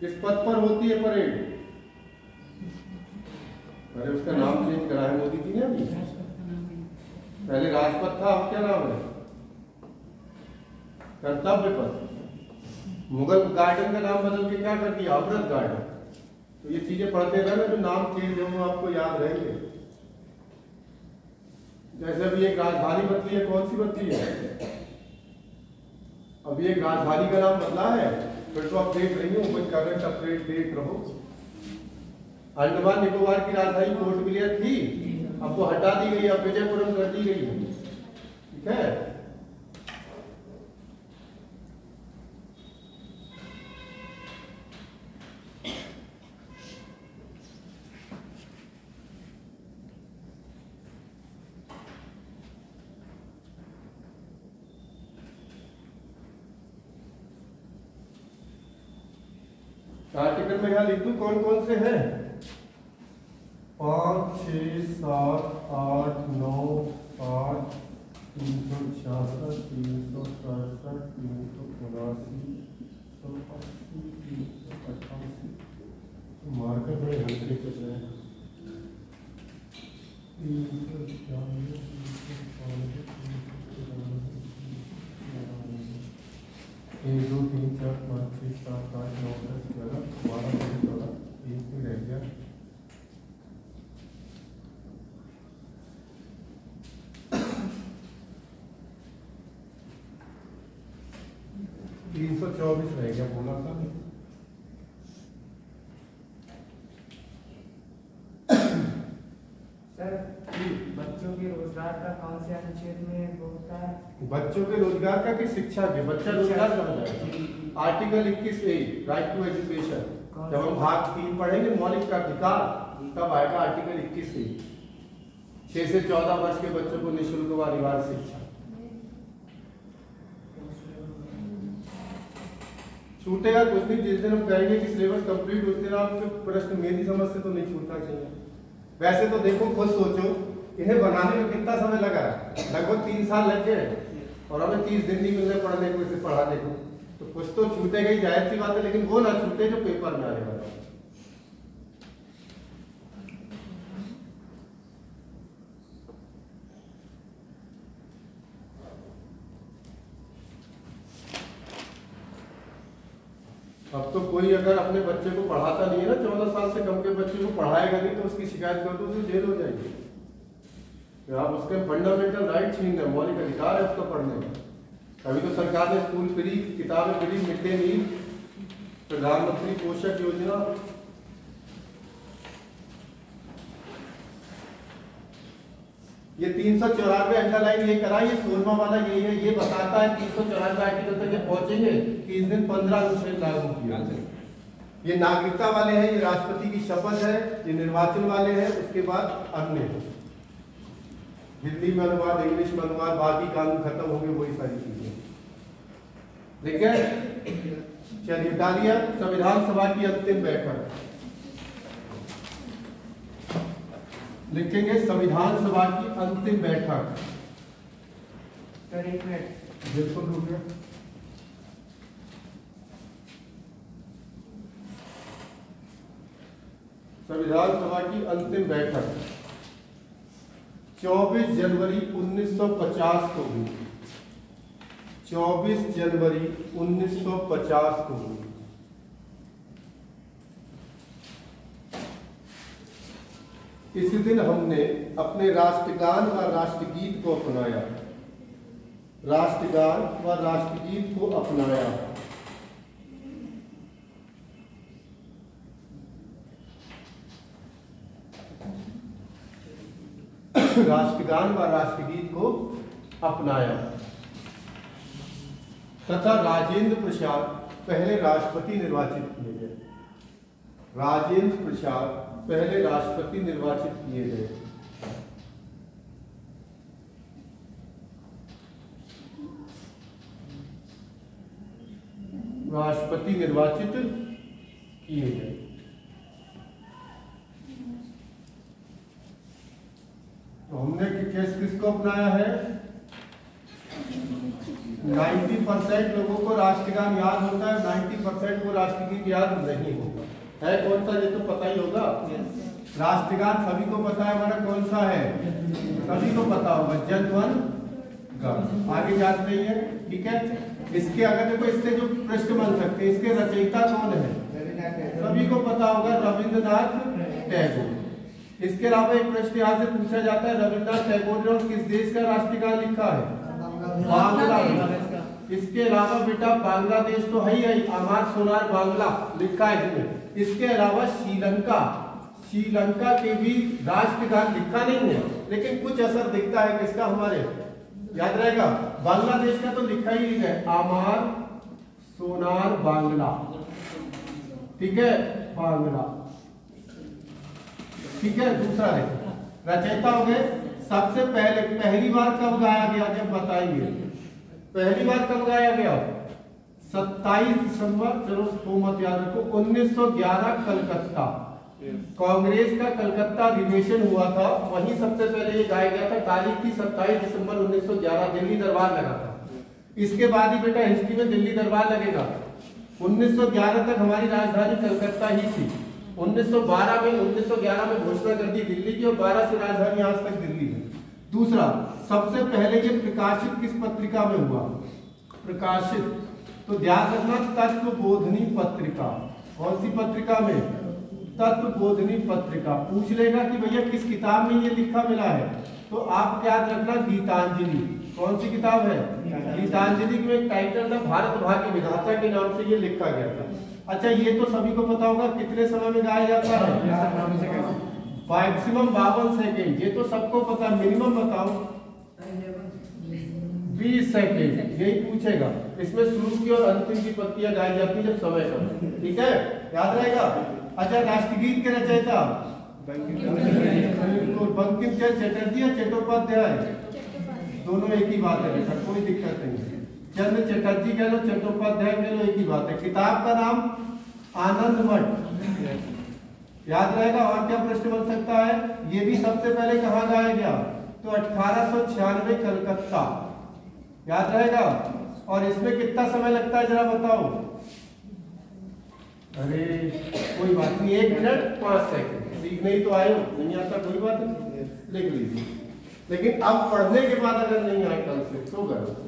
किस पथ पर होती है परेड, अरे उसका नाम चेंज करा है मोदी जी ने अभी, पहले राजपथ था, अब क्या नाम है, कर्तव्य पथ। मुगल गार्डन का नाम बदल के क्या कर दिया, अमृत गार्डन। तो ये चीजें पढ़ते रहना, जो नाम चेंज हो वो आपको याद रहेंगे। जैसे अभी एक राजधानी बदली है, कौन सी बदली है, अभी एक राजधानी का नाम बदला है, फिर तो आप देख रही हो, कोई करंट अपडेट देख रहो। अंडमान निकोबार की राजधानी पोर्ट ब्लेयर थी, अब वो हटा दी गई, अब विजयपुरम कर दी गई है, ठीक है। आर्टिकल में यहाँ लिख दूं कौन कौन से हैं, 5, 6, 7, 8, 9, 8, 366, 367, 389, 388, 388, मार्कर में हल्के चल रहे हैं, 1, 2, 3, 4, 5, 6, 7, 8, 9, 10, 11, 12, 13, 14, एक भी रह गया। तीन 324 रह गया, बोला था। सर बच्चों के रोजगार का कौन से अनुच्छेद में होता है, बच्चों के रोजगार का कि शिक्षा के, बच्चा रोजगार कहाँ जाएगा, article 21A right to education. जब हम भाग 3 पढ़ेंगे मौलिक का अधिकार, तब आएगा आर्टिकल 21A, 6 से 14 वर्ष के बच्चों को निःशुल्क व अनिवार्य शिक्षा। छूटेगा कुछ नहीं, जिस दिन हम कहेंगे कि सिलेबस कंप्लीट उस दिन आपके प्रश्न मेरी समझ से तो नहीं छूटना चाहिए। वैसे तो देखो, खुद सोचो, इन्हें बनाने में कितना समय लगा, लगभग 3 साल लग गए, और हमें 30 दिन नहीं मिल रहे पढ़ने को, इसे पढ़ाने को, तो कुछ तो छूटेगा ही, जाहिर सी बात है, लेकिन वो ना छूटे जो पेपर में आने वाला है। अब तो कोई अगर अपने बच्चे को पढ़ाता नहीं है ना, 14 साल से कम के बच्चे को पढ़ाएगा नहीं, तो उसकी शिकायत कर दो, उसे जेल हो जाएगी। तो आप उसके फंडामेंटल राइट छीन रहे, मौलिक अधिकार है उसको पढ़ने का। अभी तो सरकार ने स्कूल फ्री, किताबें फ्री, मिड डे मील, प्रधानमंत्री पोषक योजना, ये 394 अंडरलाइन ये करा, ये 16वां वाला ये है, ये बताता है 394 आर्टिकल तक ये पहुंचेंगे कि इस दिन 15 अनुच्छेद लागू किया। ये नागरिकता वाले हैं, ये राष्ट्रपति की शपथ है, ये निर्वाचन वाले हैं, उसके बाद अन्य हिंदी में अनुवाद, इंग्लिश में अनुवाद, बाकी कानून खत्म होंगे, वही सारी चीजें। ठीक है, चलिए डालिए संविधान सभा की अंतिम बैठक लिखेंगे, संविधान सभा की अंतिम बैठक। सर 1 मिनट, बिल्कुल रुकिए। संविधान सभा की अंतिम बैठक 24 जनवरी 1950 को हुई। 24 जनवरी 1950 को हुई। इस दिन हमने अपने राष्ट्रगान व राष्ट्रगीत को अपनाया। राष्ट्रगान व राष्ट्रगीत को अपनाया। राष्ट्रगान व राष्ट्रगीत को अपनाया तथा राजेंद्र प्रसाद पहले राष्ट्रपति निर्वाचित किए गए। राजेंद्र प्रसाद पहले राष्ट्रपति निर्वाचित किए गए। राष्ट्रपति निर्वाचित किए गए। तो हमने किसको अपनाया है? 90% लोगों को राष्ट्रगान याद होता है, 90% को राष्ट्रगीत याद नहीं होता है। कौन सा? ये तो पता ही होगा। राष्ट्रगान सभी को पता है, हमारा कौन सा है? सभी को पता होगा, जन गण गण। आगे जाते हैं, ठीक है। इसके अगर देखो, इससे जो प्रश्न बन सकते हैं, इसके रचयिता कौन है? सभी को पता होगा, रविंद्रनाथ टैगोर। इसके अलावा एक प्रश्न यहाँ से पूछा जाता है, रविंद्रनाथ टैगोर ने और किस देश का राष्ट्रगान लिखा है? बांग्लादेश। इसके अलावा बेटा बांग्लादेश तो है ही, अमार सोनार बांग्ला लिखा है इसमें। इसके अलावा श्रीलंका, श्रीलंका के भी राष्ट्रगान लिखा नहीं है, लेकिन कुछ असर दिखता है किसका? हमारे याद रहेगा, बांग्लादेश का तो लिखा ही लिखा है, अमार सोनार बांग्ला, ठीक है, बांग्ला, ठीक है। दूसरा है, रचयिता हो गए। सबसे पहली बार कब गाया गया? जब बताएंगे पहली बार कब गाया गया? 27 दिसंबर, चलो तो मत याद रखो, 1911 कलकत्ता, कांग्रेस का कलकत्ता अधिवेशन हुआ था, वहीं सबसे पहले ये गाया गया था। तारीख थी 27 दिसंबर 1911, दिल्ली दरबार लगा था। इसके बाद ही बेटा हिस्ट्री में दिल्ली दरबार लगेगा। 1911 तक हमारी राजधानी कलकत्ता ही थी। 1911 में घोषणा कर दी दिल्ली की, और 12 से राजधानी आज तक दिल्ली है। दूसरा, सबसे पहले ये प्रकाशित किस पत्रिका में हुआ? प्रकाशित, तो ध्यान रखना, तत्वबोधिनी पत्रिका। कौन सी पत्रिका में? तत्वबोधिनी पत्रिका। पूछ लेगा कि भैया किस किताब में ये लिखा मिला है, तो आप याद रखना गीतांजलि। कौन सी किताब है? गीतांजलि में एक टाइटल था, भारत भाग्य विधाता के नाम से ये लिखा गया था। अच्छा, ये तो सभी को पता होगा, कितने समय में गाया जाता है? Maximum 52 second. ये तो सबको पता, मिनिमम बताओ। 20 सेकेंड, यही पूछेगा। इसमें शुरू की और अंतिम की पत्तियां गाई जाती है जब समय का, ठीक है, याद रहेगा। अच्छा, राष्ट्रगीत के रचयिता बंकिम चंद्र चटर्जी या चट्टोपाध्याय? दोनों एक ही बात है बेटा, कोई दिक्कत नहीं है। चंद्र चटर्जी कह लो, चट्टोपाध्याय कह लो, एक ही बात है। किताब का नाम आनंद मठ, याद रहेगा। और क्या प्रश्न बन सकता है? ये भी सबसे पहले कहाँ गाया गया? तो 1896 कलकत्ता, याद रहेगा। और इसमें कितना समय लगता है जरा बताओ? अरे कोई बात नहीं, 1 मिनट 5 सेकंड। सीखने ही तो आए हो, नहीं आता कोई बात नहीं, लिख लीजिए। लेकिन अब पढ़ने के बाद अगर नहीं आए कल से तो करो।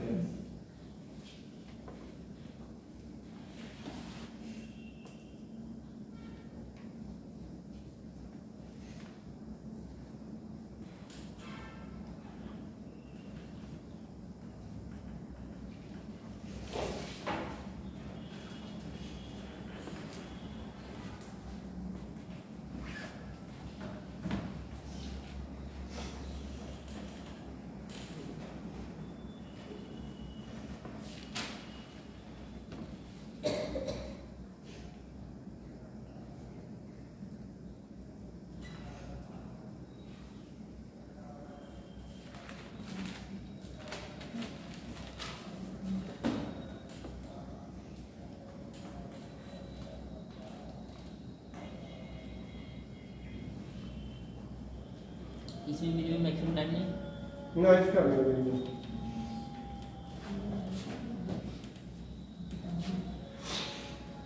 इसमें भी मैक्सिमम टाइम नहीं ना, इसका नहीं।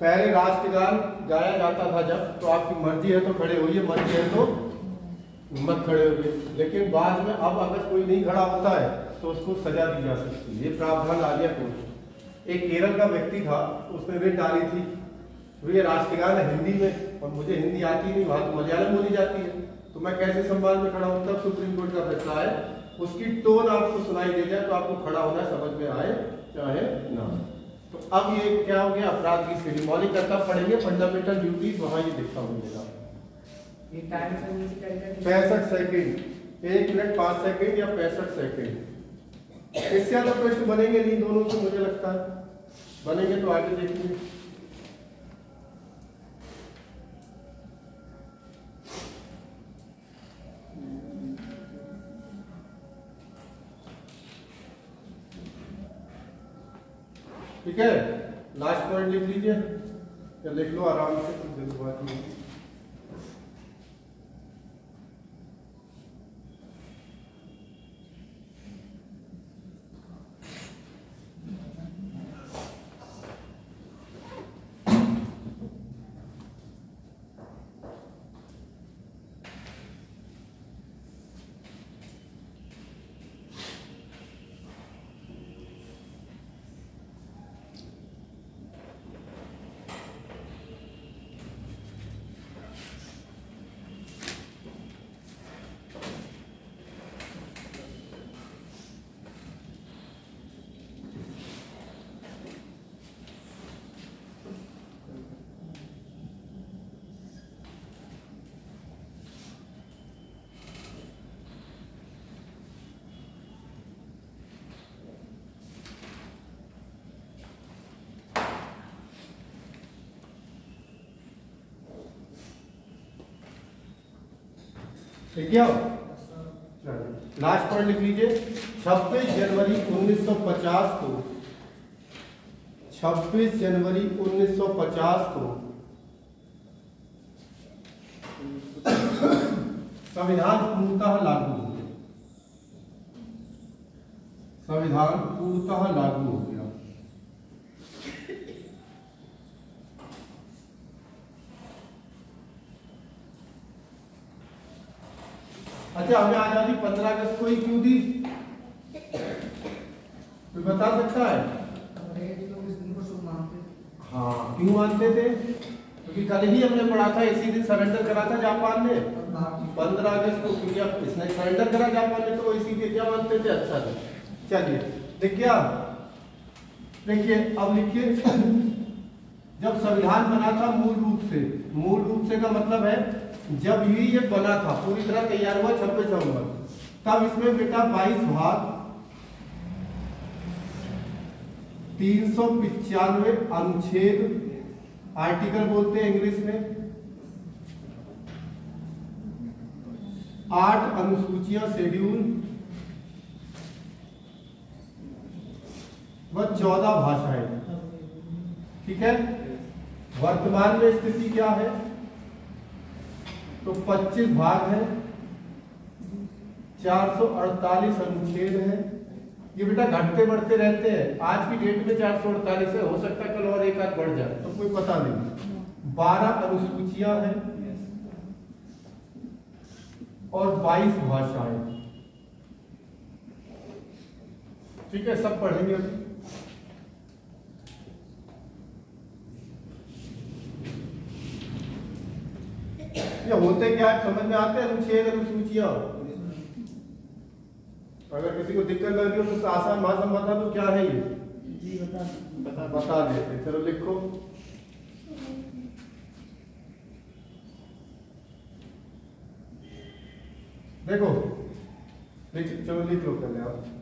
पहले राष्ट्रगान गाया जाता था जब, तो आपकी मर्जी है तो खड़े होइए, मर्जी है तो मत खड़े होइए। लेकिन बाद में अब अगर कोई नहीं खड़ा होता है तो उसको सजा दी जा सकती है, ये प्रावधान आ गया कोर्ट। एक केरल का व्यक्ति था, उसने रेट डाली थी, तो ये राष्ट्रगान है हिंदी में और मुझे हिंदी आती नहीं, वहां तो मलयालम बोली जाती है, तो मैं कैसे सम्मान में खड़ा हूँ? तब सुप्रीम कोर्ट का फैसला है, उसकी टोन आपको सुनाई दे जाए तो आपको खड़ा होना समझ में आए चाहे ना। तो अब ये क्या हो गया? अपराध की श्रेणी। मौलिक कर्तव्य पढ़ेंगे, फंडामेंटल ड्यूटीज, वहां ये देखा मिलेगा। ये टाइम से नीचे कैलकुलेट 65 सेकंड, 1 मिनट 5 सेकंड या 65 सेकंड। इससे ज्यादा प्रश्न बनेंगे नहीं दोनों से, मुझे लगता है बनेंगे तो आगे देखेंगे। ठीक है, लास्ट पॉइंट लिख लीजिए या लिख लो आराम से, कुछ जल्दी बात नहीं। ठीक है, लास्ट पॉइंट लिख लीजिए। 26 जनवरी 1950 को, 26 जनवरी 1950 को संविधान पूर्णतः लागू हो गया। संविधान पूर्णतः लागू हो गया। अच्छा, हमें आजादी 15 अगस्त को ही क्यों दी? कोई बता सकता है? लोग इस दिन को शुभ मानते थे। हाँ, क्यों मानते थे? क्योंकि कल ही हमने पढ़ा था, इसी दिन सरेंडर करा था जापान ने 15 अगस्त को, क्योंकि अब इसने सरेंडर करा जापान ने, तो इसी के क्या मानते थे? अच्छा था। चलिए देखिए, अब लिखिए जब संविधान बना था मूल रूप से का मतलब है जब ये बना था, पूरी तरह तैयार हुआ 26 नवंबर, तब इसमें बेटा 22 भाग, 395 अनुच्छेद, आर्टिकल बोलते हैं इंग्लिश में, 8 अनुसूचियां शेड्यूल व 14 भाषाएं। ठीक है, वर्तमान में स्थिति क्या है? तो 25 भाग है, 448 अनुच्छेद है। ये बेटा घटते बढ़ते रहते हैं, आज की डेट में 448 है, हो सकता है कल और एक आध बढ़ जाए, तो कोई पता नहीं। 12 अनुसूचियां हैं और 22 भाषाएं। ठीक है, सब पढ़ेंगे अभी। ये होते क्या है समझ में आते हैं? अनुच्छेद अनुसूचियां। अगर किसी को दिक्कत लग रही हो तो आसान भाषा में बता दो क्या है ये? जी बता देते। चलो लिखो। देखो चलो लिख लो पहले आप।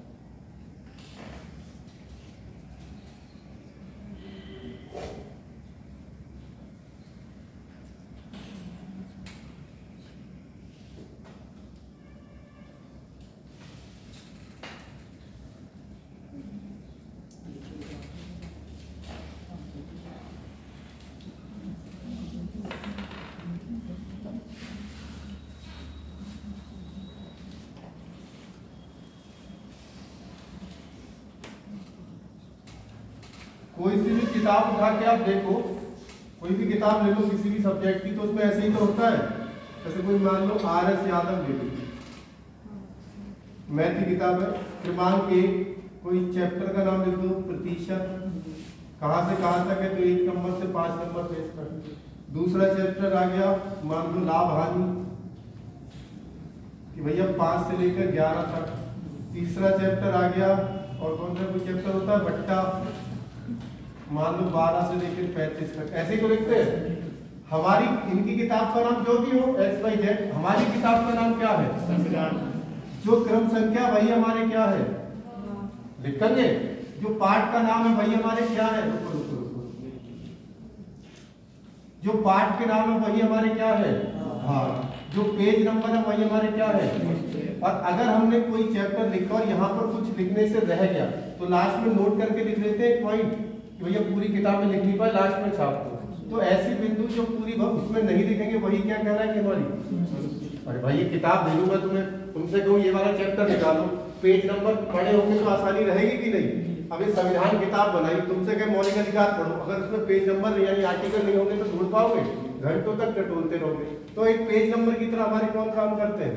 कोई सी भी किताब उठा के आप देखो, कोई भी किताब ले लो किसी भी सब्जेक्ट की, तो उसमें ऐसे ही तो होता है। जैसे कोई मान लो RS यादव ले लो, मैथ की किताब है, क्रमांक 1, कोई चैप्टर का नाम लिख दो, प्रतिशत कहाँ से कहाँ तक है, तो 1 नंबर से 5 नंबर पेश कर। दूसरा चैप्टर आ गया, मान लो लाभ हानि, कि भैया 5 से लेकर 11 तक। तीसरा चैप्टर आ गया, और कौन सा कोई चैप्टर होता है, बट्टा, मान लो 12 से लेकर 35 तक। ऐसे क्यों लिखते हैं? हमारी इनकी किताब का नाम जो भी हो XYZ, हमारी किताब का नाम क्या है? संविधान। जो क्रम संख्या वही हमारे क्या है लिखेंगे, जो पाठ का नाम है वही हमारे क्या है, रुको रुको रुको, जो पाठ के नाम है वही हमारे क्या है भाग, जो पेज नंबर है वही हमारे क्या है। और अगर हमने कोई चैप्टर लिखा और यहाँ पर कुछ लिखने से रह गया तो लास्ट में नोट करके लिख लेते हैं पॉइंट, कि भैया पूरी किताब में लिख नहीं पाए, लास्ट में छाप दो। तो ऐसी बिंदु जो पूरी उसमें नहीं लिखेंगे वही क्या कह रहा है कि हमारी, अरे भाई ये किताब दे दूंगा तुम्हें, तुमसे कहूँ ये वाला चैप्टर निकालो, पेज नंबर पढ़े होंगे तो आसानी रहेगी कि नहीं। अब ये संविधान किताब बनाई, तुमसे कहे मौलिक अधिकार पढ़ो, अगर उसमें पेज नंबर यानी आर्टिकल नहीं होंगे तो ढूंढ पाओगे, घंटों तक टटोलते रहोगे। तो एक पेज नंबर की तरह हमारे कौन काम करते हैं,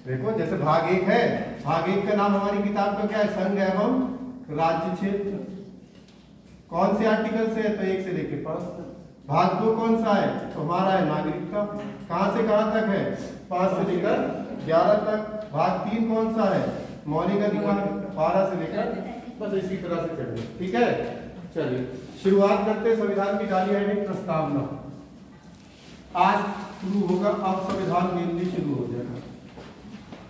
देखो जैसे भाग 1 है, भाग 1 का नाम हमारी किताब का क्या है, संघ एवं राज्य क्षेत्र। कौन से आर्टिकल से है, तो 1 से लेकर 5 तक। भाग 2 कौन सा है, तो हमारा है नागरिकता, कहां से कहां तक है, 5 से लेकर 11 तक। भाग 3 कौन सा है, मौलिक अधिकार, 12 से लेकर, बस इसी तरह से चलिए, ठीक है। चलिए शुरुआत करते हैं संविधान की डाली है प्रस्तावना। आज शुरू होगा, अब संविधान मेनली शुरू हो जाएगा।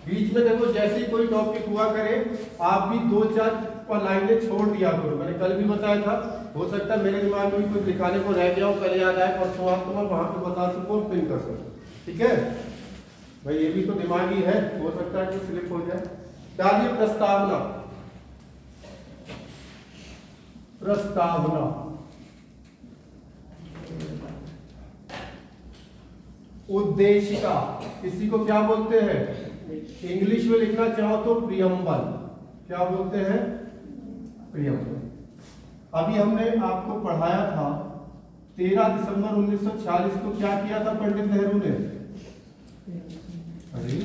बीच में देखो जैसे ही कोई टॉपिक हुआ करे आप भी 2-4 लाइनें छोड़ दिया करो, मैंने कल भी बताया था, हो सकता है मेरे दिमाग में भी कुछ लिखाने को रह गया हो, कल याद आए परसों आपको मैं वहां पे बता सकूं, पिन कर सकूं, ठीक है भाई, ये भी तो दिमागी है, हो सकता है कि स्लिप हो जाए। डालिए प्रस्तावना। प्रस्तावना उद्देशिका, इसी को क्या बोलते हैं, इंग्लिश में लिखना चाहो तो प्रियम्बल, क्या बोलते हैं, प्रियम्बल। अभी हमने आपको पढ़ाया था 13 दिसंबर 1946 को क्या किया था पंडित नेहरू ने, अरे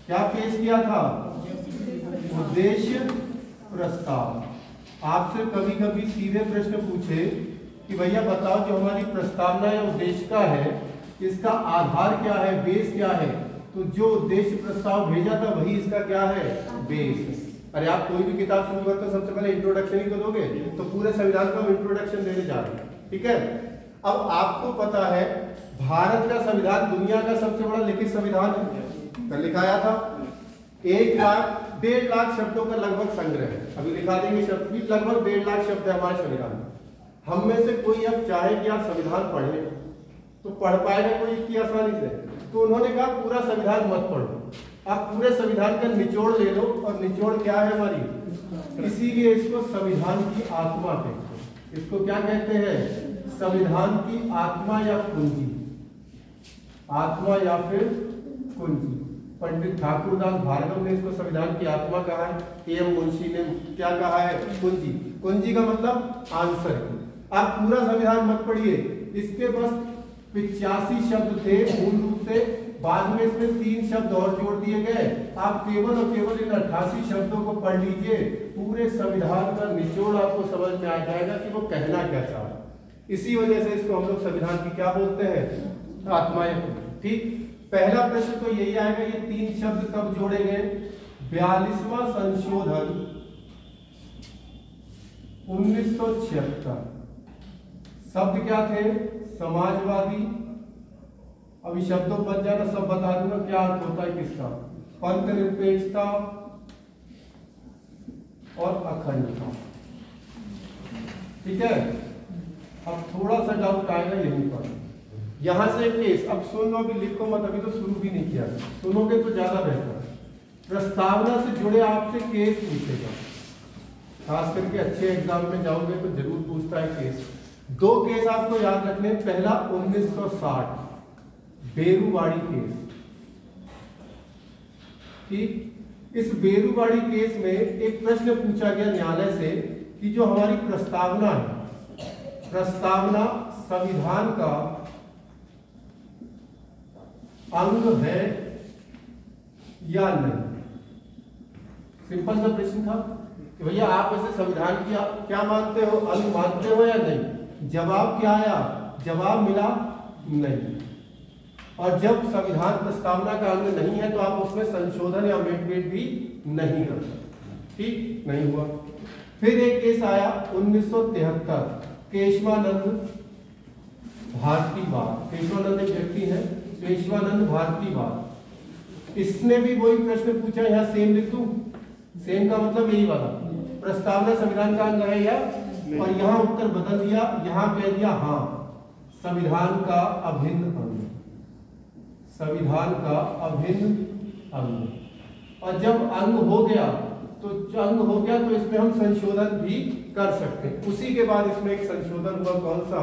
क्या पेश किया था, उद्देश्य प्रस्ताव। आपसे कभी कभी सीधे प्रश्न पूछे कि भैया बताओ जो हमारी प्रस्तावना या उद्देश्य का है इसका आधार क्या है, बेस क्या है, तो जो उद्देश्य प्रस्ताव भेजा था वही इसका क्या है, बेस। अरे आप कोई भी किताब शुरू करते हो सबसे पहले इंट्रोडक्शन ही तो दोगे, तो पूरे संविधान का इंट्रोडक्शन देने जा रहे हैं, ठीक है। अब आपको पता है भारत का संविधान दुनिया का सबसे बड़ा लिखित संविधान है, कल लिखाया था, 1,00,000 1.5 लाख शब्दों का लगभग संग्रह है, अभी लिखा देंगे शब्द भी, लगभग 1.5 लाख शब्द है हमारे संविधान में। हम में से कोई अब चाहे कि आप संविधान पढ़े तो पढ़ पाएगा कोई इतनी आसानी से, तो उन्होंने कहा पूरा संविधान मत पढ़ो, आप पूरे संविधान का निचोड़ ले लो, और निचोड़ क्या है हमारी, इसीलिए इसको संविधान की आत्मा कहते हैं। इसको क्या कहते हैं, संविधान की आत्मा या कुंजी, आत्मा या फिर कुंजी। पंडित ठाकुरदास भार्गव ने इसको संविधान की आत्मा कहा है, एम मुंशी ने क्या कहा है, कुंजी। कुंजी का मतलब आंसर। आप पूरा संविधान मत पढ़िए, इसके बस 85 शब्द थे मूल रूप से, बाद में इसमें 3 शब्द और जोड़ दिए गए। आप केवल और केवल इन 88 शब्दों को पढ़ लीजिए, पूरे संविधान का निचोड़ आपको समझ में आ जाएगा कि वो कहना क्या चाह रहा है। इसी वजह से इसको हम लोग संविधान की क्या बोलते हैं, आत्मा। ठीक, पहला प्रश्न तो यही आएगा, ये 3 शब्द कब जोड़े गए, 42वां संशोधन 1976। शब्द क्या थे, समाजवादी, अभी शब्दों बच जाना सब बता दूंगा क्या अर्थ होता है किसका, पंथ निरपेक्षता और अखंडता, ठीक है। अब थोड़ा सा डाउट आएगा यहीं पर, यहां से केस, अब सुन लो, अभी लिखो मत, अभी तो शुरू भी नहीं किया, सुनोगे तो ज्यादा बेहतर है। प्रस्तावना से जुड़े आपसे केस पूछेगा, खास करके अच्छे एग्जाम में जाओगे तो जरूर पूछता है केस। 2 केस आपको याद रखने, पहला 1960 बेरूवाड़ी केस, ठीक। इस बेरूवाड़ी केस में एक प्रश्न पूछा गया न्यायालय से कि जो हमारी प्रस्तावना है, प्रस्तावना संविधान का अंग है या नहीं? सिंपल सा प्रश्न था कि भैया आप ऐसे संविधान की आप क्या मानते हो, अंग मानते हो या नहीं? जवाब क्या आया? जवाब मिला नहीं। और जब संविधान प्रस्तावना का अंग नहीं है तो आप उसमें संशोधन या अमेंडमेंट भी नहीं कर सकते। ठीक नहीं हुआ। फिर एक केस आया 1973, केशवानंद भारतीवाद। केशवानंद एक व्यक्ति है, केशवानंद भारतीवाद। इसने भी वही प्रश्न पूछा, यहाँ सेम लिख दूं? सेम का मतलब यही वाला, प्रस्तावना संविधान का अंग है या? और यहाँ उत्तर बदल दिया, यहाँ कह दिया हाँ संविधान का अभिन्न अंग, संविधान का अभिन्न अंग। और जब अंग हो गया तो इसमें हम संशोधन भी कर सकते हैं। उसी के बाद इसमें एक संशोधन हुआ, कौन सा?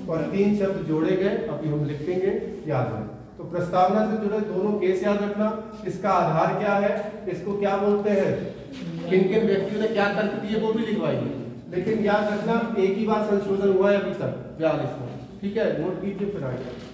और 3 शब्द जोड़े गए, अभी हम लिखेंगे, याद है। तो प्रस्तावना से जुड़े दोनों केस याद रखना। इसका आधार क्या है, इसको क्या बोलते हैं, किन किन व्यक्तियों ने क्या तर्क दिए वो भी लिखवाइए। लेकिन याद रखना एक ही बार संशोधन हुआ है अभी तक 42 में। ठीक है, नोट कीजिए फिर आगे।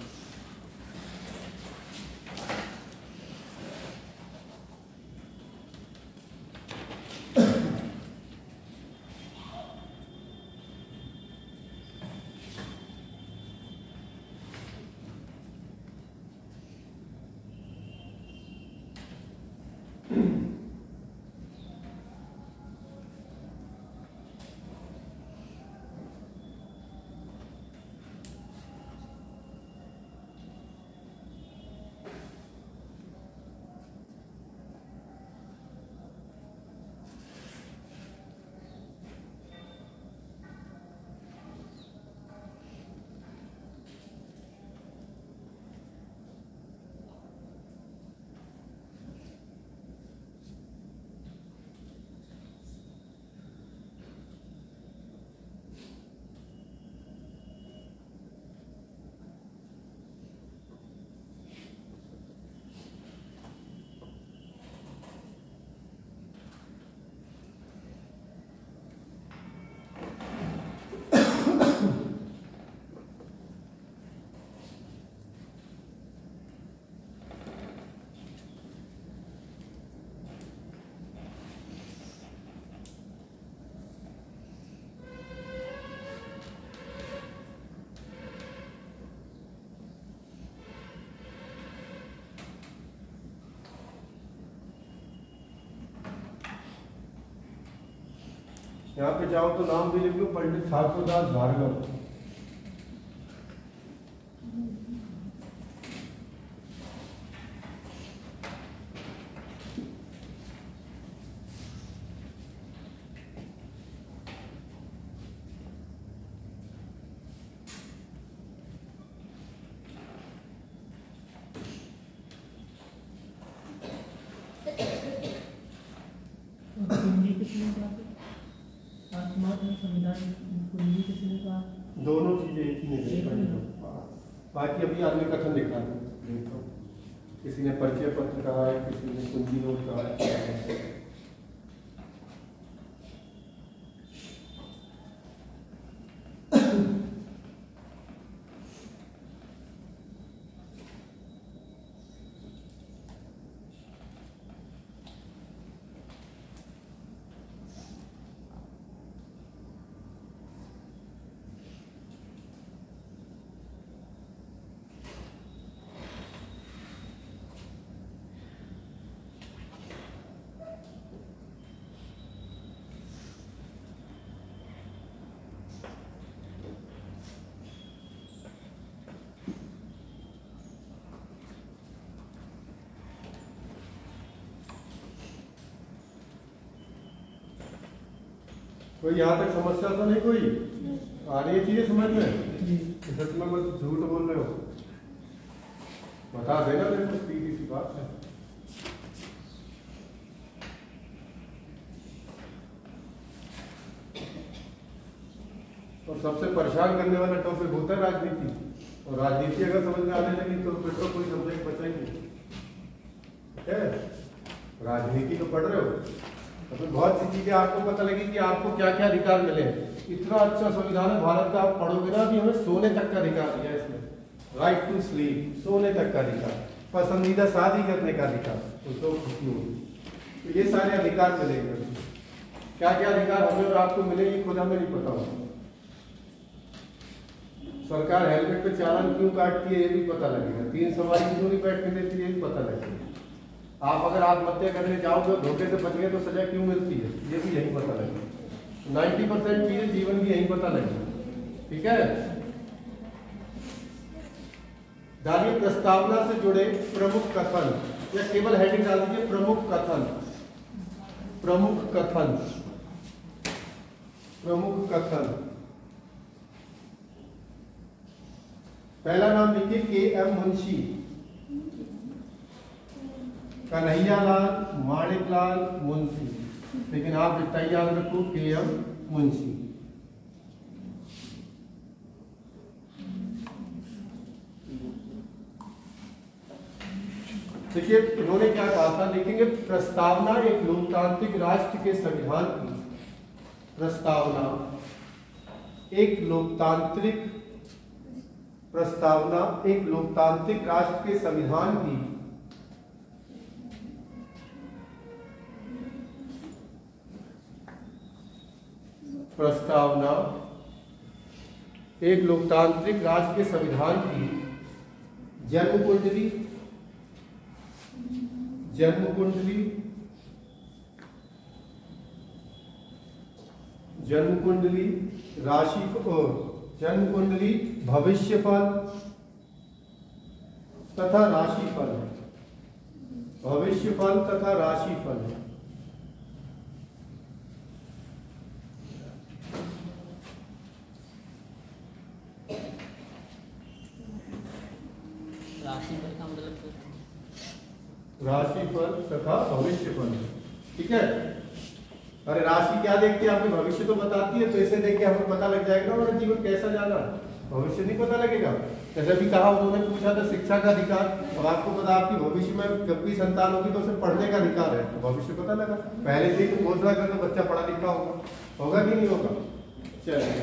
यहाँ पे जाओ तो नाम भी लिख लो, पंडित ठाकुरदास भार्गव। दोनों चीजें एक ही नहीं, बाकी अभी आदमी कथन दिखा दो। किसी ने परिचय पत्र कहा है, किसी ने कुंजी नोट कहा है। कोई यहाँ तक समस्या तो नहीं? कोई आ रही है चीजें समझ में? सच में बस झूठ बोल रहे हो, बता देना मेरे को, सीधी सी बात है। और सबसे परेशान करने वाला टॉपिक होता है राजनीति, और राजनीति अगर समझ में आने लगी तो फिर तो कोई समझ बचा ही नहीं है। राजनीति तो पढ़ रहे हो, तो फिर बहुत सी चीजें आपको पता लगी कि आपको क्या क्या अधिकार मिले हैं। इतना अच्छा संविधान है भारत का, आप पढ़ोगे ना कि हमें सोने तक का अधिकार दिया है इसमें। राइट टू स्लीप, सोने तक का अधिकार, पसंदीदा शादी करने का अधिकार, तो खुशी होगी। तो ये सारे अधिकार मिलेंगे। क्या क्या अधिकार हमें और आपको मिलेंगे खुद हमें नहीं पता होगा। सरकार हेलमेट पे चालान क्यों काटती है ये भी पता लगेगा। 3 सवारी क्यों नहीं बैठने देती है ये भी पता लगेगा। आप अगर आत्महत्या करने जाओगे और धोखे से बच गए तो सजा क्यों मिलती है ये भी यही पता लगेगा। 90% चीजें जीवन की यही पता लगेगी। ठीक है, डालिए प्रस्तावना से जुड़े प्रमुख कथन, या केवल हेडिंग डाल दीजिए प्रमुख कथन। प्रमुख कथन, प्रमुख कथन। पहला नाम लिखिए के.एम. मुंशी, कन्हैयालाल माणिकलाल मुंशी, लेकिन आप इतना याद रखो के.एम. मुंशी। देखिए इन्होंने क्या कहा था, लिखेंगे प्रस्तावना एक लोकतांत्रिक राष्ट्र के संविधान की, प्रस्तावना एक लोकतांत्रिक, प्रस्तावना एक लोकतांत्रिक राष्ट्र के संविधान की प्रस्तावना एक लोकतांत्रिक राष्ट्र के संविधान की जन्म कुंडली, जन्म कुंडली, जन्म कुंडली, राशि जन्म कुंडली, भविष्यफल तथा राशिफल, भविष्यफल तथा राशिफल। राशिफल का मतलब राशिफल तथा भविष्यफल। ठीक है, अरे राशि क्या देखती है आपके, भविष्य तो बताती है, तो इसे देख के हमें पता लग जाएगा ना हमारा जीवन कैसा जाना, भविष्य नहीं पता लगेगा। जैसे भी कहा उन्होंने पूछा था शिक्षा का अधिकार, अब आपको पता आपकी भविष्य में जब भी संतान होगी तो उसे पढ़ने का अधिकार है, तो भविष्य पता लगा। पहले से ही तो घोषणा कर दो बच्चा पढ़ा लिखा होगा कि नहीं होगा। चलिए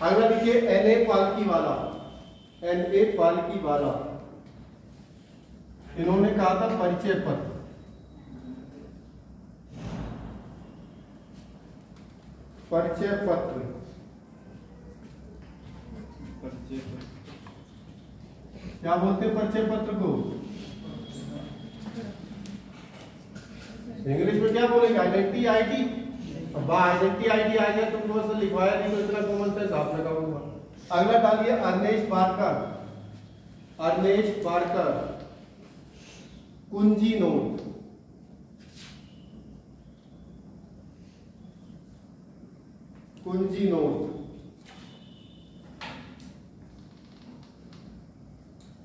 अगला देखिए N.A. पालकीवाला, N.A. पालकीवाला, इन्होंने कहा था परिचय पत्र, परिचय पत्र, क्या बोलते हैं परिचय पत्र को, इंग्लिश में क्या बोलेंगे, आइडेंटिटी आईडी। अब आइडेंटिटी आईडी आ गया तुमको से लिखवाया नहीं तो इतना कॉमन सेंस आप लगाऊंगा। अगला डालिए अर्नेस्ट पार्कर, अर्नेस्ट पार्कर, कुंजी नोट, कुंजी नोट।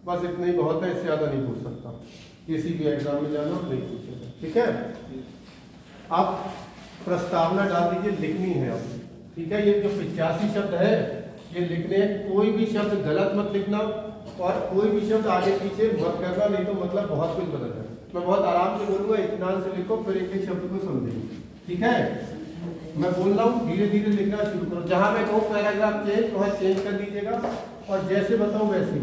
बस इतना ही बहुत है, इससे ज्यादा नहीं पूछ सकता, किसी भी एग्जाम में जाना नहीं पूछेगा। ठीक है, आप प्रस्तावना डाल दीजिए, लिखनी है अब। ठीक है, ये जो 85 शब्द है ये लिखने, कोई भी शब्द गलत मत लिखना और कोई भी शब्द आगे पीछे मत करना, नहीं तो मतलब बहुत कुछ बदल जाए। मैं बहुत आराम से बोलूंगा, इत्मीनान से लिखो, फिर एक एक शब्द को समझेंगे। ठीक है, मैं बोल रहा हूँ धीरे धीरे लिखना शुरू करो, जहां मैं कहूँ पैराग्राफ चेंज वहां चेंज कर दीजिएगा और जैसे बताऊं वैसे ही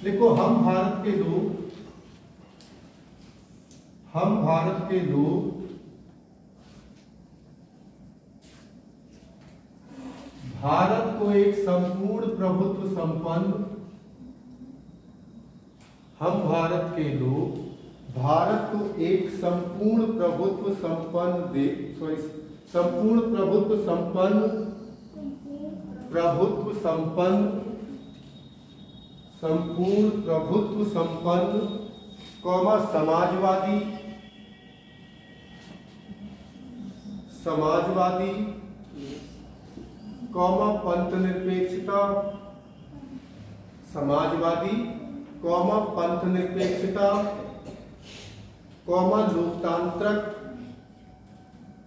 लिखो। हम भारत के लोग, हम भारत के लोग भारत को एक संपूर्ण प्रभुत्व संपन्न, हम भारत के लोग भारत को एक संपूर्ण प्रभुत्व संपन्न देश, संपूर्ण प्रभुत्व संपन्न, प्रभुत्व संपन्न, संपूर्ण प्रभुत्व संपन्न, कौमा समाजवादी, समाजवादी, कौमा पंथ निरपेक्षता, समाजवादी, कौमा पंथ निरपेक्षता, कौमा लोकतांत्रिक,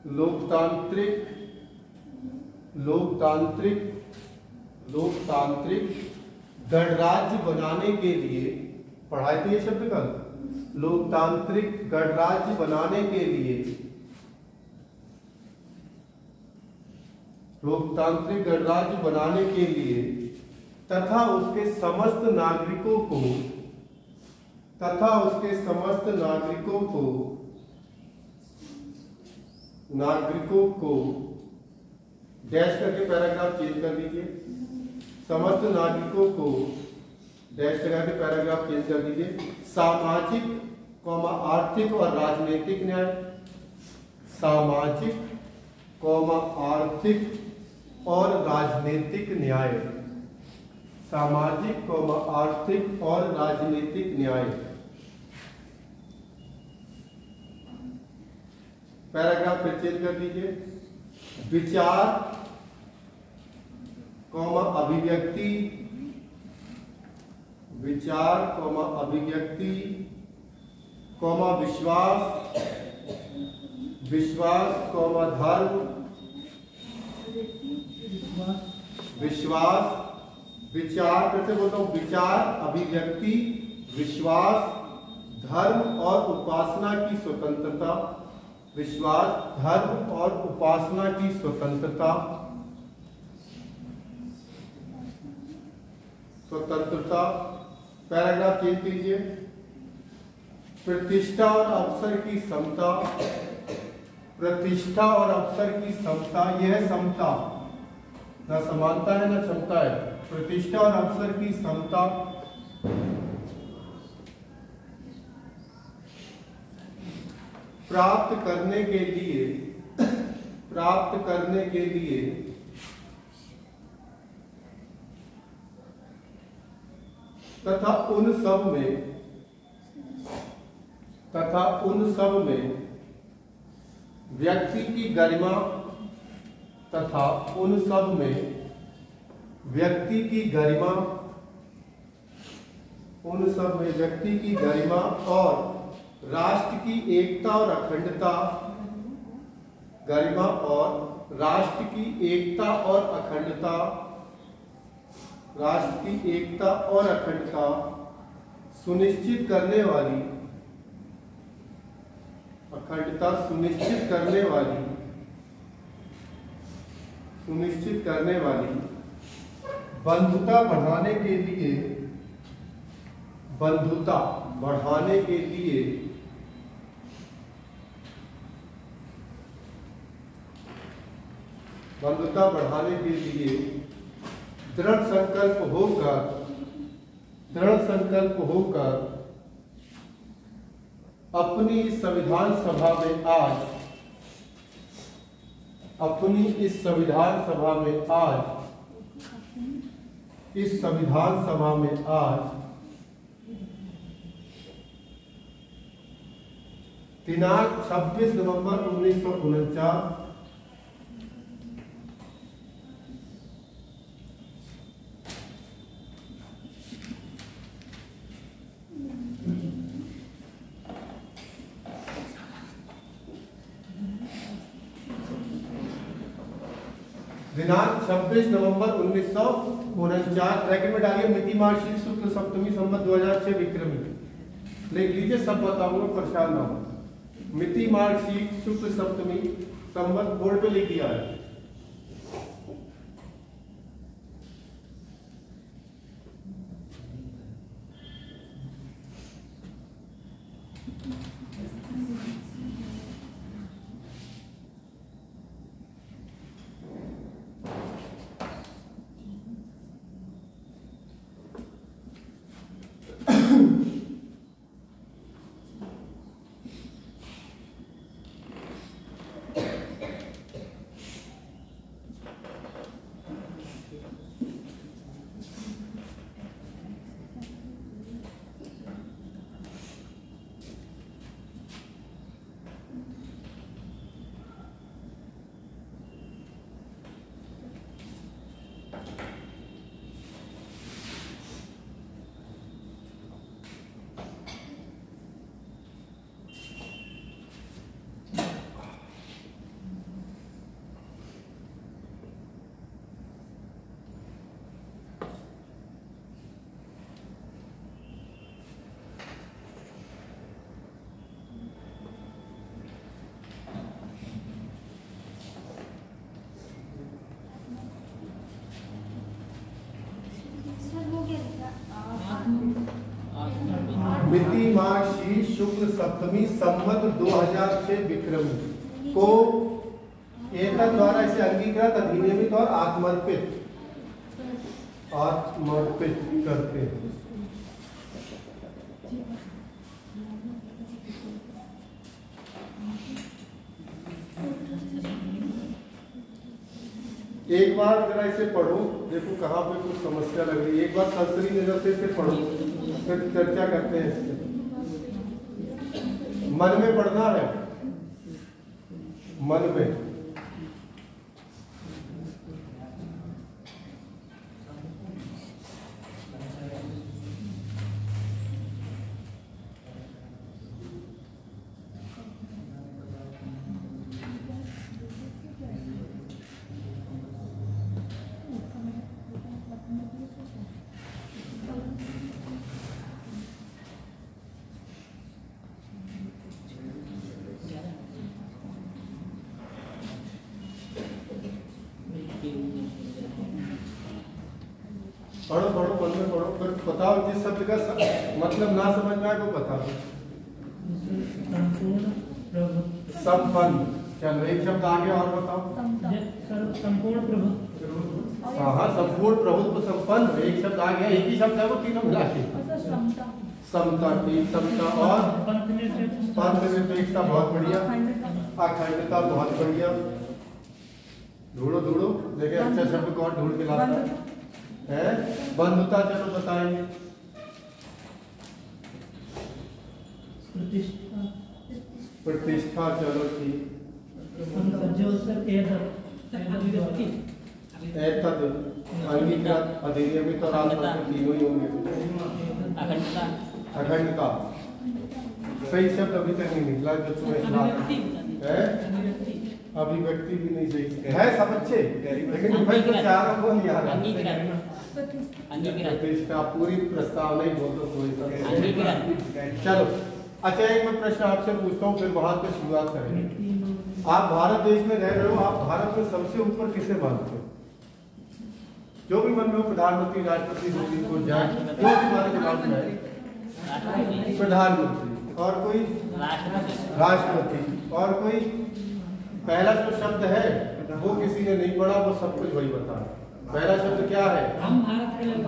लोकतांत्रिक, लोकतांत्रिक, लोकतांत्रिक गणराज्य बनाने के लिए, पढ़ाए थे ये शब्द कल, लोकतांत्रिक गणराज्य बनाने के लिए लोकतांत्रिक गणराज्य बनाने के लिए तथा उसके समस्त नागरिकों को डैश करके पैराग्राफ चेंज कर दीजिए। समस्त नागरिकों को डैश लगा के पैराग्राफ चेंज कर दीजिए। सामाजिक आर्थिक और राजनीतिक न्याय, सामाजिक आर्थिक और राजनीतिक न्याय, सामाजिक आर्थिक और राजनीतिक न्याय। पैराग्राफ फिर चेंज कर दीजिए। विचार अभिव्यक्ति, विचार अभिव्यक्ति विश्वास, विश्वास धर्म, विश्वास विचार, फिर से बोलता हूं, विचार अभिव्यक्ति विश्वास धर्म और उपासना की स्वतंत्रता, विश्वास धर्म और उपासना की स्वतंत्रता, पैराग्राफ चेंज कीजिए। प्रतिष्ठा और अवसर की समता, प्रतिष्ठा और अवसर की समता, यह समता ना समानता है ना क्षमता है। प्रतिष्ठा और अवसर की समता, प्राप्त करने के लिए तथा उन सब में व्यक्ति की गरिमा तथा उन सब में व्यक्ति की गरिमा, उन सब में व्यक्ति की गरिमा और राष्ट्र की एकता और अखंडता, गरिमा और राष्ट्र की एकता और अखंडता, राष्ट्र की एकता और अखंडता सुनिश्चित करने वाली, अखंडता सुनिश्चित करने वाली बंधुता बढ़ाने के लिए, बंधुता बढ़ाने के लिए दृढ़ संकल्प होकर अपनी इस संविधान सभा में आज दिनांक 26 नवंबर 1949 दिनांक 26 नवंबर 1949 ब्रैकेट में डालिए मिति मार्गशीर्ष शुक्ल सप्तमी संवत 2006 विक्रमी। लिख लीजिए, सब बताऊंगा, परेशान ना हो। मिति मार्गशीर्ष शुक्ल सप्तमी संवत बोर्ड पे लिख दिया है। माघ शीर्ष शुक्ल सप्तमी संवत 2006 विक्रमी को एतद द्वारा इसे अंगीकृत अधिनियमित और आत्मर्पित करते हैं। एक बार जरा इसे पढ़ो, देखो कहाँ पे कुछ समस्या लग रही है। एक बार सरसरी नजर से इसे पढ़ो, फिर चर्चा करते हैं इससे। मन में पढ़ना है, मन में। पढ़ो पढ़ो, मन में पढ़ो, फिर बताओ जिस शब्द का मतलब ना समझ में आए तो बताओ। संपन्न, चलो एक शब्द आगे और बताओ। संपूर्ण प्रभुत्व। हाँ, संपूर्ण प्रभुत्व संपन्न, एक शब्द आ गया, एक ही शब्द है वो तीनों मिला के। समता, ठीक, समता। और पंथनिरपेक्षता, बहुत बढ़िया। अखंडता, बहुत बढ़िया। ढूंढो ढूंढो, देखिए अच्छा शब्द को और ढूंढ के लाता है। बंधुता, चलो बताएंगे। प्रतिष्ठा, चलो ठीक। एतद अंगीकृत अधिनियमित और आत्मर्पित तीनों ही होंगे। अखंडता, सही शब्द अभी तक नहीं निकला जो तुम्हें है। अभिव्यक्ति भी नहीं सही है, सब अच्छे, लेकिन भाई तो चारों को नहीं आ रहा। प्रतिष्ठा, पूरी प्रस्ताव नहीं बोल तो कोई। चलो अच्छा, एक मैं प्रश्न आपसे पूछता हूँ, फिर वहां से शुरुआत करेंगे। आप भारत देश में रह रहे हो, आप भारत में सबसे ऊपर किसे मानते हो? जो भी मन में हो, प्रधानमंत्री, राष्ट्रपति, मोदी को जाए, जो भी हमारे दिमाग में है। प्रधानमंत्री, और कोई राष्ट्रपति, और कोई। पहला जो शब्द है वो किसी ने नहीं पढ़ा, वो सब कुछ वही बता। पहला शब्द क्या है? हम भारत के लोग।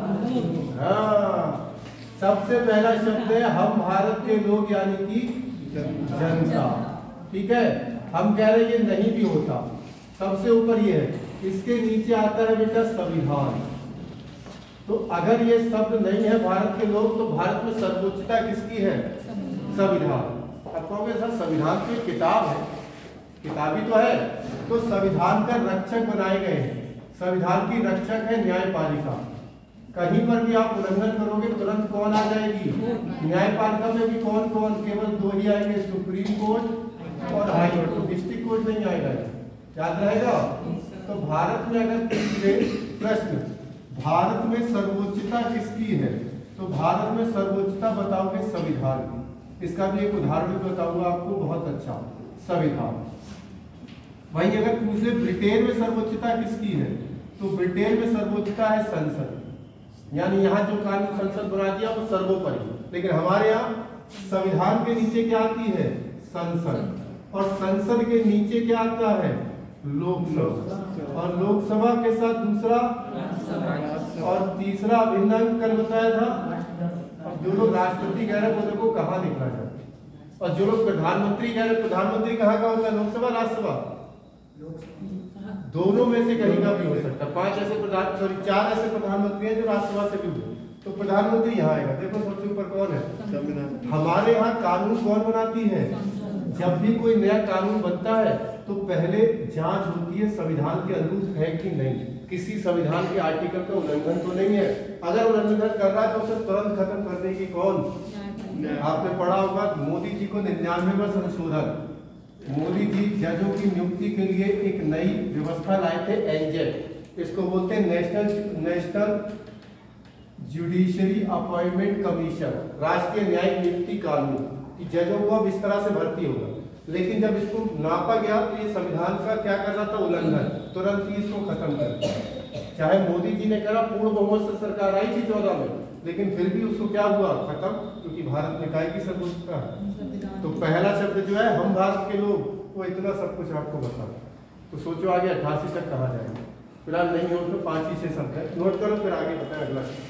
हाँ, सबसे पहला शब्द है हम भारत के लोग, यानी कि जनता। ठीक है, हम कह रहे ये नहीं भी होता, सबसे ऊपर ये है। इसके नीचे आता है बेटा संविधान। तो अगर ये शब्द नहीं है भारत के लोग, तो भारत में सर्वोच्चता किसकी है? संविधान। अब कहोगे सर संविधान तो एक किताब है, किताबी तो है, तो संविधान का रक्षक बनाए गए हैं। संविधान की रक्षक है न्यायपालिका। कहीं पर भी आप उल्लंघन करोगे तुरंत कौन आ जाएगी? न्यायपालिका में भी कौन कौन? केवल दो ही आएंगे, सुप्रीम कोर्ट और हाई कोर्ट। तो डिस्ट्रिक्ट कोर्ट नहीं आएगा, याद रहेगा। तो भारत में अगर पूछे प्रश्न भारत में सर्वोच्चता किसकी है, तो भारत में सर्वोच्चता बताओगे संविधान की। इसका भी एक उदाहरण भी बताऊंगा आपको, बहुत अच्छा। संविधान। वही अगर पूछ ले ब्रिटेन में सर्वोच्चता किसकी है, तो ब्रिटेन में सर्वोच्चता है संसद, यानी यहाँ जो कानून संसद बना दिया वो सर्वोपरि। लेकिन हमारे यहाँ संविधान के नीचे क्या आती है? संसद, और संसद के नीचे क्या आता है? लोकसभा, और लोकसभा के साथ दूसरा, और तीसरा अभिन्न अंग कल बताया था। अब जो लोग राष्ट्रपति कह रहे हैं वो देखो कहाँ लिखा जाता है, और जो लोग प्रधानमंत्री कह रहे हैं, प्रधानमंत्री कहाँ का होता है? लोकसभा, राज्यसभा, दोनों में से कहीं का भी हो सकता है। 4 ऐसे प्रधानमंत्री हैं जो राज्यसभा से भी हुए, तो प्रधानमंत्री यहाँ आएगा। देखो सबसे ऊपर कौन है? हमारे यहाँ कानून कौन बनाती है? जब भी कोई नया कानून बनता है तो पहले जांच होती है संविधान के अनुरूप है कि नहीं, किसी संविधान के आर्टिकल का उल्लंघन तो नहीं है। अगर उल्लंघन कर रहा है तो उसे तुरंत खत्म कर देगी कौन? आपने पढ़ा होगा मोदी जी को 99वां संशोधन। मोदी जी जजों की नियुक्ति के लिए एक नई व्यवस्था लाए थे, एनजेट, इसको बोलते हैं नेशनल जुडिशरी अपॉइंटमेंट कमीशन, राष्ट्रीय न्यायिक नियुक्ति कानून, कि जजों को अब इस तरह से भर्ती होगा। लेकिन जब इसको नापा गया तो ये संविधान का क्या कर रहा था? उल्लंघन, तुरंत ही इसको खत्म कर दिया। चाहे मोदी जी ने कहा पूर्ण बहुमत से सरकार आई थी 14 में, लेकिन फिर भी उसको क्या हुआ, खत्म, क्योंकि भारत में काय की सर्वोच्चता है। तो पहला शब्द जो है हम भारत के लोग, वो इतना सब कुछ आपको बता। तो सोचो आगे 88 तक कहाँ जाएंगे। फिलहाल नहीं हो तो 5 ही 6 शब्द है, नोट करो, फिर आगे बताएं अगला शब्द।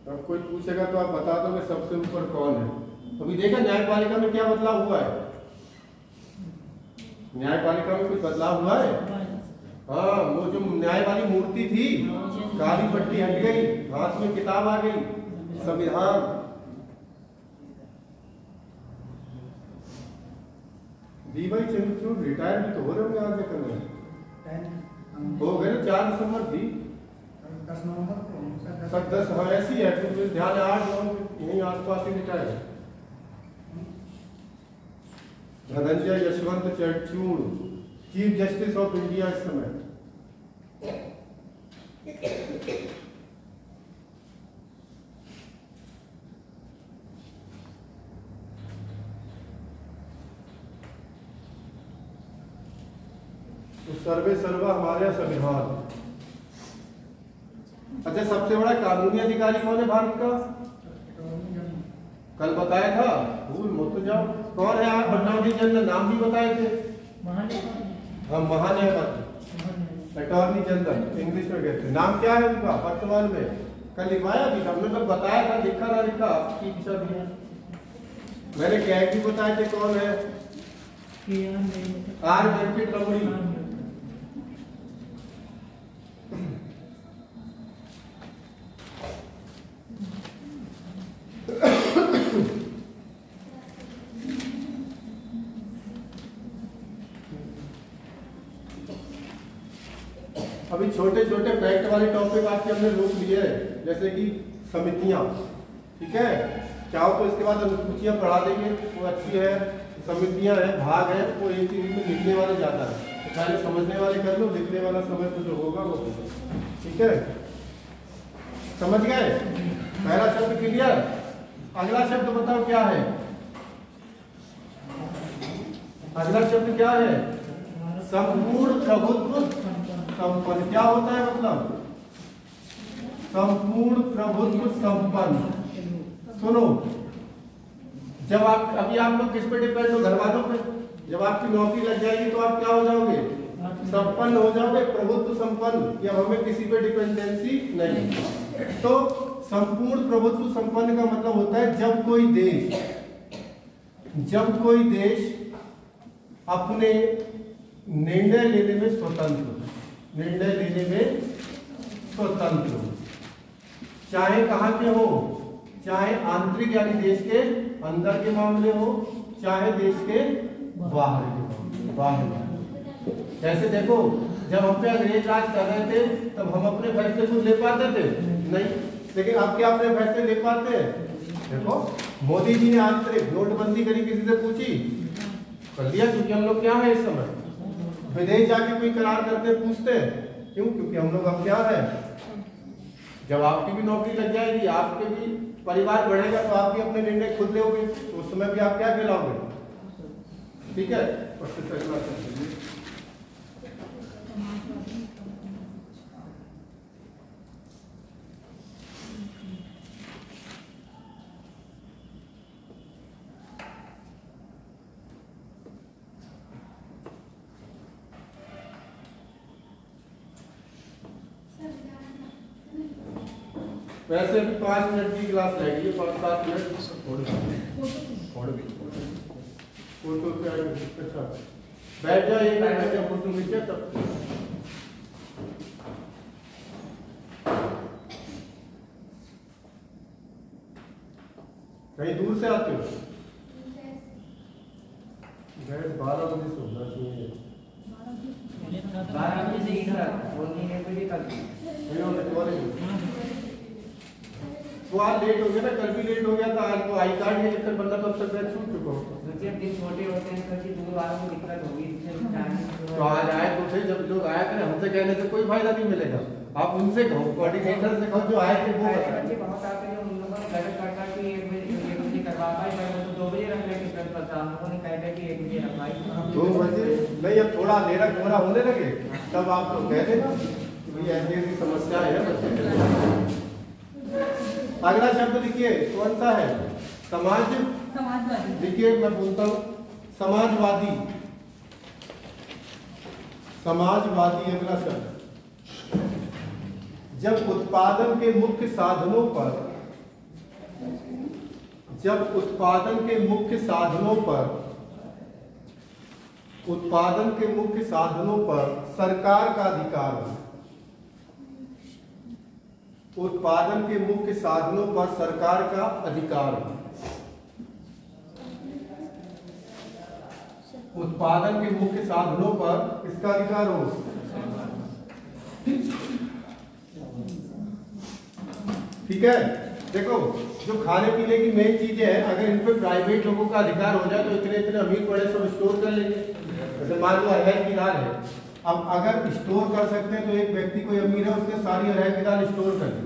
अब कोई पूछेगा तो आप बता दो कि सबसे ऊपर कौन है। अभी देखा न्यायपालिका में क्या बदलाव हुआ है? न्यायपालिका में कुछ बदलाव हुआ है? हाँ, वो जो न्याय वाली मूर्ति थी, काली पट्टी हट गई, हाथ में किताब आ गई, संविधान। दी भाई चंद्रचूड़ रिटायर भी तो हो रहे होंगे आज करने, हो गए 4 दिसंबर थी, 10 नवंबर को 10 हाँ ऐसी है, तो ध्यान 8 नवंबर यहीं आसपास ही retire. Dhananjay Yashwant Chandrachud chief justice of India इस समय। तो सर्वे सर्वा हमारे संविधान। अच्छा, सबसे बड़ा कानूनी अधिकारी कौन है भारत का? कल बताया था, भूल मत जाओ। कौन है आप? अटॉर्नी जनरल, नाम भी बताए थे हम, महान्यायपति, अटॉर्नी जनरल इंग्लिश में कहते हैं। नाम क्या है उनका वर्तमान में? कल लिखवाया भी था, मतलब बताया था, लिखा ना लिखा आपकी इच्छा भी है। मैंने क्या भी बताए थे कौन है? आर वेंकटरमणी। अभी छोटे छोटे फैक्ट वाले टॉपिक आपके हमने रोक लिए हैं, जैसे कि समितियां, ठीक है, चाहो तो इसके बाद अनुसूचियां पढ़ा देंगे, वो अच्छी है। समितियां है, भाग है, वो एक चीज में लिखने वाले ज्यादा है, तो पहले समझने वाले कर लो, लिखने वाला समय तो जो होगा वो होगा, ठीक है। समझ गए? पहला शब्द क्लियर। अगला शब्द बताओ क्या है? अगला शब्द क्या है? संपूर्ण प्रभुत्व संपन्न। क्या होता है मतलब? संपूर्ण प्रभुत्व संपन्न। सुनो, जब आप अभी आप लोग किस पे डिपेंड हो? घर वालों पे। जब आपकी नौकरी लग जाएगी तो आप क्या हो जाओगे? संपन्न हो जाओगे, प्रभुत्व संपन्न। या हमें किसी पे डिपेंडेंसी नहीं। तो संपूर्ण प्रभुत्व संपन्न का मतलब होता है जब कोई देश अपने निर्णय लेने में स्वतंत्र, चाहे कहां के हो, चाहे आंतरिक यानी देश के अंदर के मामले हो, चाहे देश के बाहर के मामले। जैसे देखो, जब हम पे अंग्रेज राज कर रहे थे तब हम अपने फैसले खुद ले पाते थे? नहीं। लेकिन अब क्या अपने फैसले ले पाते हैं? देखो, मोदी जी ने आंतरिक नोटबंदी करी, किसी से पूछी? कर दिया, क्योंकि हम लोग क्या है इस समय विदेश जाके कोई करार करते पूछते हैं, क्यों? क्योंकि हम लोग अब क्या है, जब आपकी भी नौकरी लग जाएगी, आपके भी परिवार बढ़ेगा, तो आप भी अपने निर्णय खुद लोगे, तो उस समय भी आप क्या कहलाओगे? ठीक है। वैसे अभी 5 मिनट की क्लास रहेगी, 5-7 मिनट। फोटो अच्छा बैठ जाओ, 1 मिनट का फोटो नीचे। तब कहीं दूर से आते हो? गैस 12 बजे से होना चाहिए। 12 बजे से ही वो आज लेट हो गया ना, कल भी लेट हो गया था, आज तो आई कार्ड के चक्कर बंदा तब तक मैं छूट चुका हूँ। दिन छोटे होते हैं, कभी दूर वालों को दिक्कत होगी। तो आज आए तो थे, जब लोग आया करें, हमसे कहने से कोई फायदा नहीं मिलेगा। आप उनसे कहो, कोऑर्डिनेटर से कहो जो आए थे वो बच्चे बहुत आते हैं, उन लोगों ने गलत करता कि 1 बजे करवा पाए, मैं तो 2 बजे रख लेके हम लोगों ने कहा कि 1 बजे रखवाई। 2 बजे नहीं, अब थोड़ा अंधेरा कोहरा होने लगे तब आप लोग कह देना कि भैया ऐसी ऐसी समस्या है बच्चे के लिए। अगला शब्द लिखिए, कौन सा है? समाजवादी। देखिए मैं बोलता हूँ समाजवादी। समाजवादी अगला शब्द। जब उत्पादन के मुख्य साधनों पर सरकार का अधिकार हो। उत्पादन के मुख्य साधनों पर सरकार का अधिकार हो। उत्पादन के मुख्य साधनों पर इसका अधिकार हो। ठीक है, देखो जो खाने पीने की मेन चीजें हैं, अगर इन पे प्राइवेट लोगों का अधिकार हो जाए तो इतने इतने अमीर पड़े सब स्टोर कर लेंगे। जैसे मान लो अरहर की दाल है, अब अगर स्टोर कर सकते हैं तो एक व्यक्ति कोई अमीर है उसने सारी अरहर की दाल स्टोर कर दी,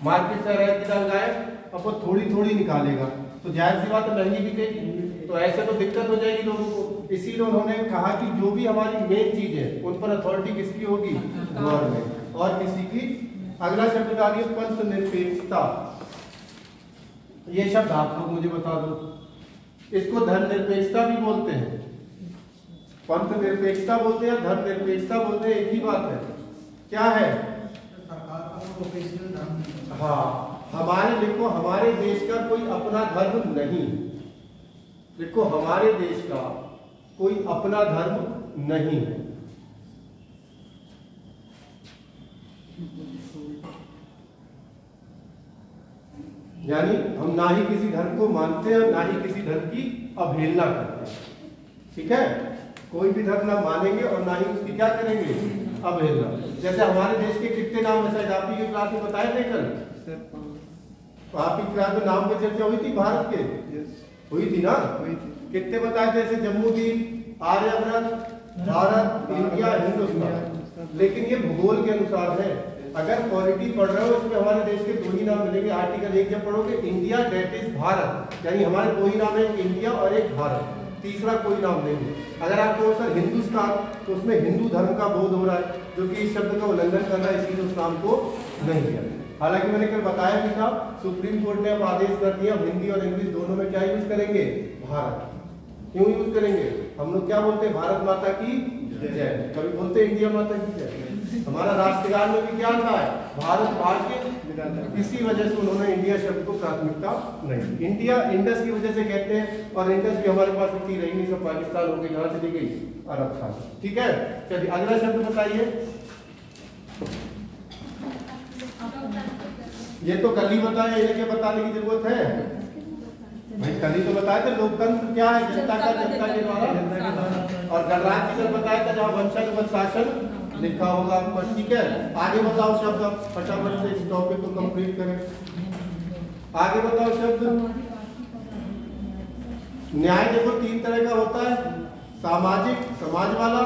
मार्केट से अरहर की दाल लाए, अब वो थोड़ी थोड़ी निकालेगा तो जाहिर सी बात है महंगी बिकेगी, तो ऐसे तो दिक्कत हो जाएगी लोगों को। इसीलिए उन्होंने कहा कि जो भी हमारी मेन चीज है उन पर अथॉरिटी किसकी होगी? गवर्नमेंट, और किसी की। अगला शब्द डालिए पंथ निरपेक्षता। ये शब्द आप लोग मुझे बता दो। इसको धर्म निरपेक्षता भी बोलते हैं, पंथ निरपेक्षता बोलते हैं, धर्म निरपेक्षता बोलते हैं, एक ही बात है। क्या है? हाँ, हमारे देखो हमारे देश का कोई अपना धर्म नहीं। देखो हमारे देश का कोई अपना धर्म नहीं है। यानी हम ना ही किसी धर्म को मानते हैं ना ही किसी धर्म की अवहेलना करते हैं। ठीक है, कोई भी धर्म ना मानेंगे और ना ही उसकी क्या करेंगे? अवहेलना। जैसे हमारे देश के कितने नाम है, शायद आपकी क्लास में बताए थे कल, आपकी क्लास में नाम पे चर्चा हुई थी भारत के, हुई थी ना? कितने बताए थे? जैसे जम्मूदीन, आर्यव्रत, भारत, इंडिया, हिंदुस्तान। लेकिन ये भूगोल के अनुसार है। अगर पॉलिटी पढ़ रहे हो इसमें हमारे देश के दो ही नाम मिलेंगे। आर्टिकल 1 जब पढ़ोगे इंडिया दैट इज भारत, यानी हमारे दो ही नाम है, एक इंडिया और एक भारत, तीसरा कोई नाम नहीं है। अगर आपको सर हिंदुस्तान तो उसमें हिंदू धर्म का बोध हो रहा है, जो कि इस शब्द का उल्लंघन कर रहा है, इसीलिए उस नाम को नहीं दिया। हालांकि मैंने कल बताया भी था, सुप्रीम कोर्ट ने अब आदेश कर दिया हिंदी और इंग्लिश दोनों में क्या यूज करेंगे? भारत। क्यों यूज करेंगे? हम लोग क्या बोलते हैं? भारत माता की जय। कभी बोलते हैं इंडिया माता की जय। हमारा राष्ट्रगान में भी क्या था? भारत भाग्य। इसी वजह से उन्होंने इंडिया शब्द को प्राथमिकता नहीं। इंडिया इंडस की वजह से कहते हैं, और इंडस भी हमारे पास इतनी रही नहीं, सब पाकिस्तान होकर कहां चली गई? अरब था। ठीक है, चलिए अगला शब्द बताइए। ये तो कल ही बताया, इन्हें क्या बताने की जरूरत है भाई? कल ही तो बताया था। लोकतंत्र क्या है? जनता का जनता के द्वारा। और गणराज्य कल बताया था जहाँ वंशानुगत शासन लिखा होगा आपको। ठीक है, आगे बताओ शब्द, फटाफट से इस टॉपिक को कंप्लीट करें। आगे बताओ शब्द। न्याय देखो 3 तरह का होता है, सामाजिक समाज वाला,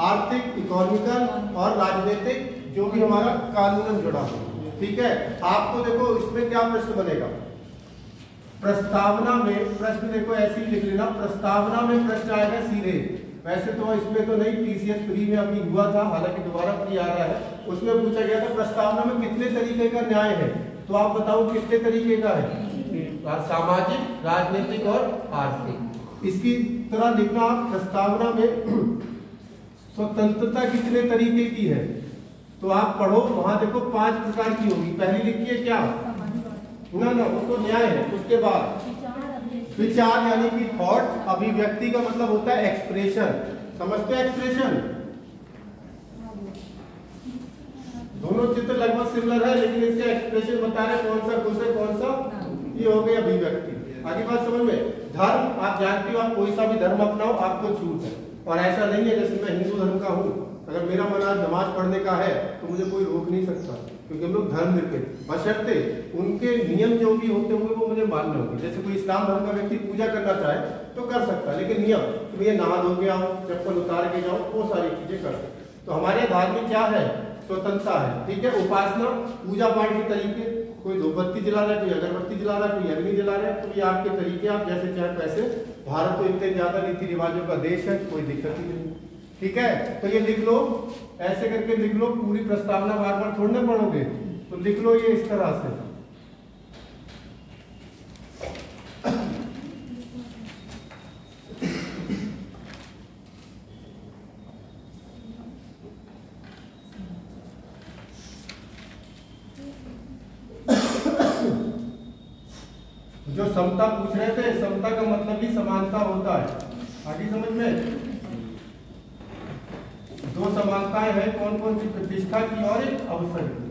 आर्थिक इकोनॉमिकल, और राजनीतिक जो भी हमारा कानूनन जुड़ा हो। ठीक है, आपको देखो इसमें क्या प्रश्न बनेगा? प्रस्तावना में प्रश्न देखो ऐसे ही लिख लेना, प्रस्तावना में प्रश्न आएगा सीधे। वैसे तो इसमें तो नहीं, टीसीएस प्री में अभी हुआ था, हालांकि दोबारा प्री आ रहा है, उसमें पूछा गया था प्रस्तावना में कितने तरीके का न्याय है, तो आप बताओ कितने तरीके का है? सामाजिक, राजनीतिक और आर्थिक। इसकी तरह लिखना आप प्रस्तावना में स्वतंत्रता कितने तरीके की है, तो आप पढ़ो वहां देखो 5 प्रकार की होगी। पहली लिखिए क्या? ना वो तो न्याय है। उसके बाद विचार यानी कि थॉट्स, अभिव्यक्ति का मतलब होता है एक्सप्रेशन, समझते हैं एक्सप्रेशन? दोनों चित्र लगभग सिमिलर है, लेकिन इसके एक्सप्रेशन बता रहे कौन सा खुश है कौन सा, ये हो गई अभिव्यक्ति। आगे बात समझ में। धर्म आप जानते हो, आप कोई सा भी धर्म अपनाओ आपको छूट है, और ऐसा नहीं है जैसे मैं हिंदू धर्म का हूँ, अगर मेरा मन आज नमाज पढ़ने का है तो मुझे कोई रोक नहीं सकता, क्योंकि हम लोग धर्म निरपेक्ष, बशर्ते उनके नियम जो भी होते होंगे वो मुझे मानने होंगे। जैसे कोई इस्लाम धर्म का व्यक्ति पूजा करना चाहे तो कर सकता है, लेकिन नियम तो ये नहा धो के आओ, चप्पल उतार के जाओ, वो सारी चीजें कर सकते। तो हमारे धार्मिक में क्या है? स्वतंत्रता है। ठीक है, उपासना पूजा पाठ के तरीके, कोई धूपबत्ती जला रहा है, कोई अगरबत्ती जला रहा है, कोई अग्नि जला रहा है, तो ये आपके तरीके, आप जैसे चाहे वैसे। भारत तो इतने ज्यादा रीति रिवाजों का देश है, कोई दिक्कत ही नहीं। ठीक है, तो ये लिख लो, ऐसे करके लिख लो, पूरी प्रस्तावना बार बार थोड़ी ना पढ़ोगे, तो लिख लो ये इस तरह से। जो समता पूछ रहे थे, समता का मतलब ही समानता होता है, आगे समझ में। दो समानताएं हैं, कौन कौन सी? प्रतिष्ठा की और एक अवसर की।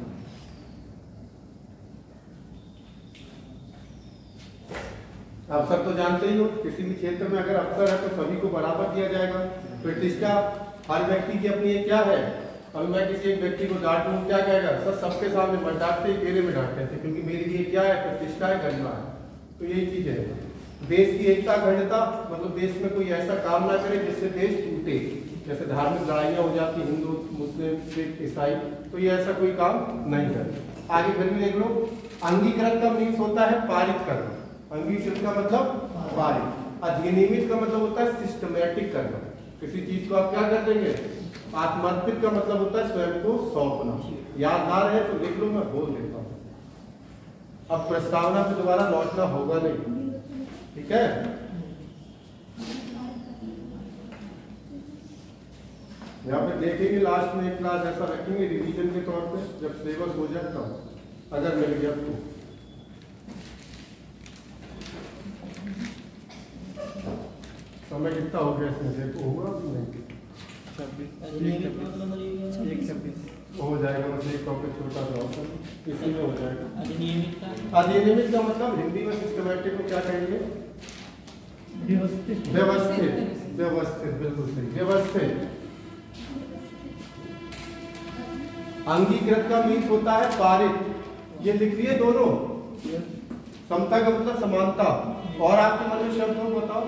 अवसर तो जानते ही हो, किसी भी क्षेत्र में अगर अवसर है तो सभी को बराबर दिया जाएगा। प्रतिष्ठा हर व्यक्ति की अपनी क्या है। अब मैं किसी एक व्यक्ति को डांटूं, क्या कहेगा? सर सबके सामने मत डांटते, अकेले में डांटते थे, क्योंकि मेरे लिए क्या है? प्रतिष्ठा है, गरिमा है। तो यही चीज है। देश की एकता अखंडता मतलब देश में कोई ऐसा काम ना करे जिससे देश टूटे, जैसे धार्मिक लड़ाइयाँ हो जाती, हिंदू मुस्लिम सिख ईसाई, तो ये ऐसा कोई काम नहीं करे। आगे फिर भी देख लो, अंगीकृत का मीन्स होता है पारित करना। अंगीकृत का मतलब पारित। अधिनियमित का मतलब होता है सिस्टमैटिक करना। किसी चीज को आप क्या कर देंगे? आत्मर्पित का मतलब होता है स्वयं को सौंपना। याद ना रहे तो लिख लो, मैं बोल देता हूँ। अब प्रस्तावना पे दोबारा लौटना होगा नहीं, ठीक है? यहाँ पे देखेंगे लास्ट में एक क्लास ऐसा रखेंगे रिवीजन के तौर पे, जब सिलेबस हो जाता अगर मिल गया तो। समय कितना हो गया इसमें देखो, होगा कि नहीं? 26 हो जाएगा, बस एक टॉपिक छोटा सा होता है, इसी में हो जाएगा। अधिनियमित का अधिनियमित का मतलब हिंदी में सिस्टमैटिक को क्या कहेंगे? व्यवस्थित। व्यवस्थित, व्यवस्थित, बिल्कुल सही, व्यवस्थित। अंगीकृत का मीन्स होता है पारित। ये लिख लिए दोनों। समता का मतलब समानता। और आपके मन में शब्द हो बताओ।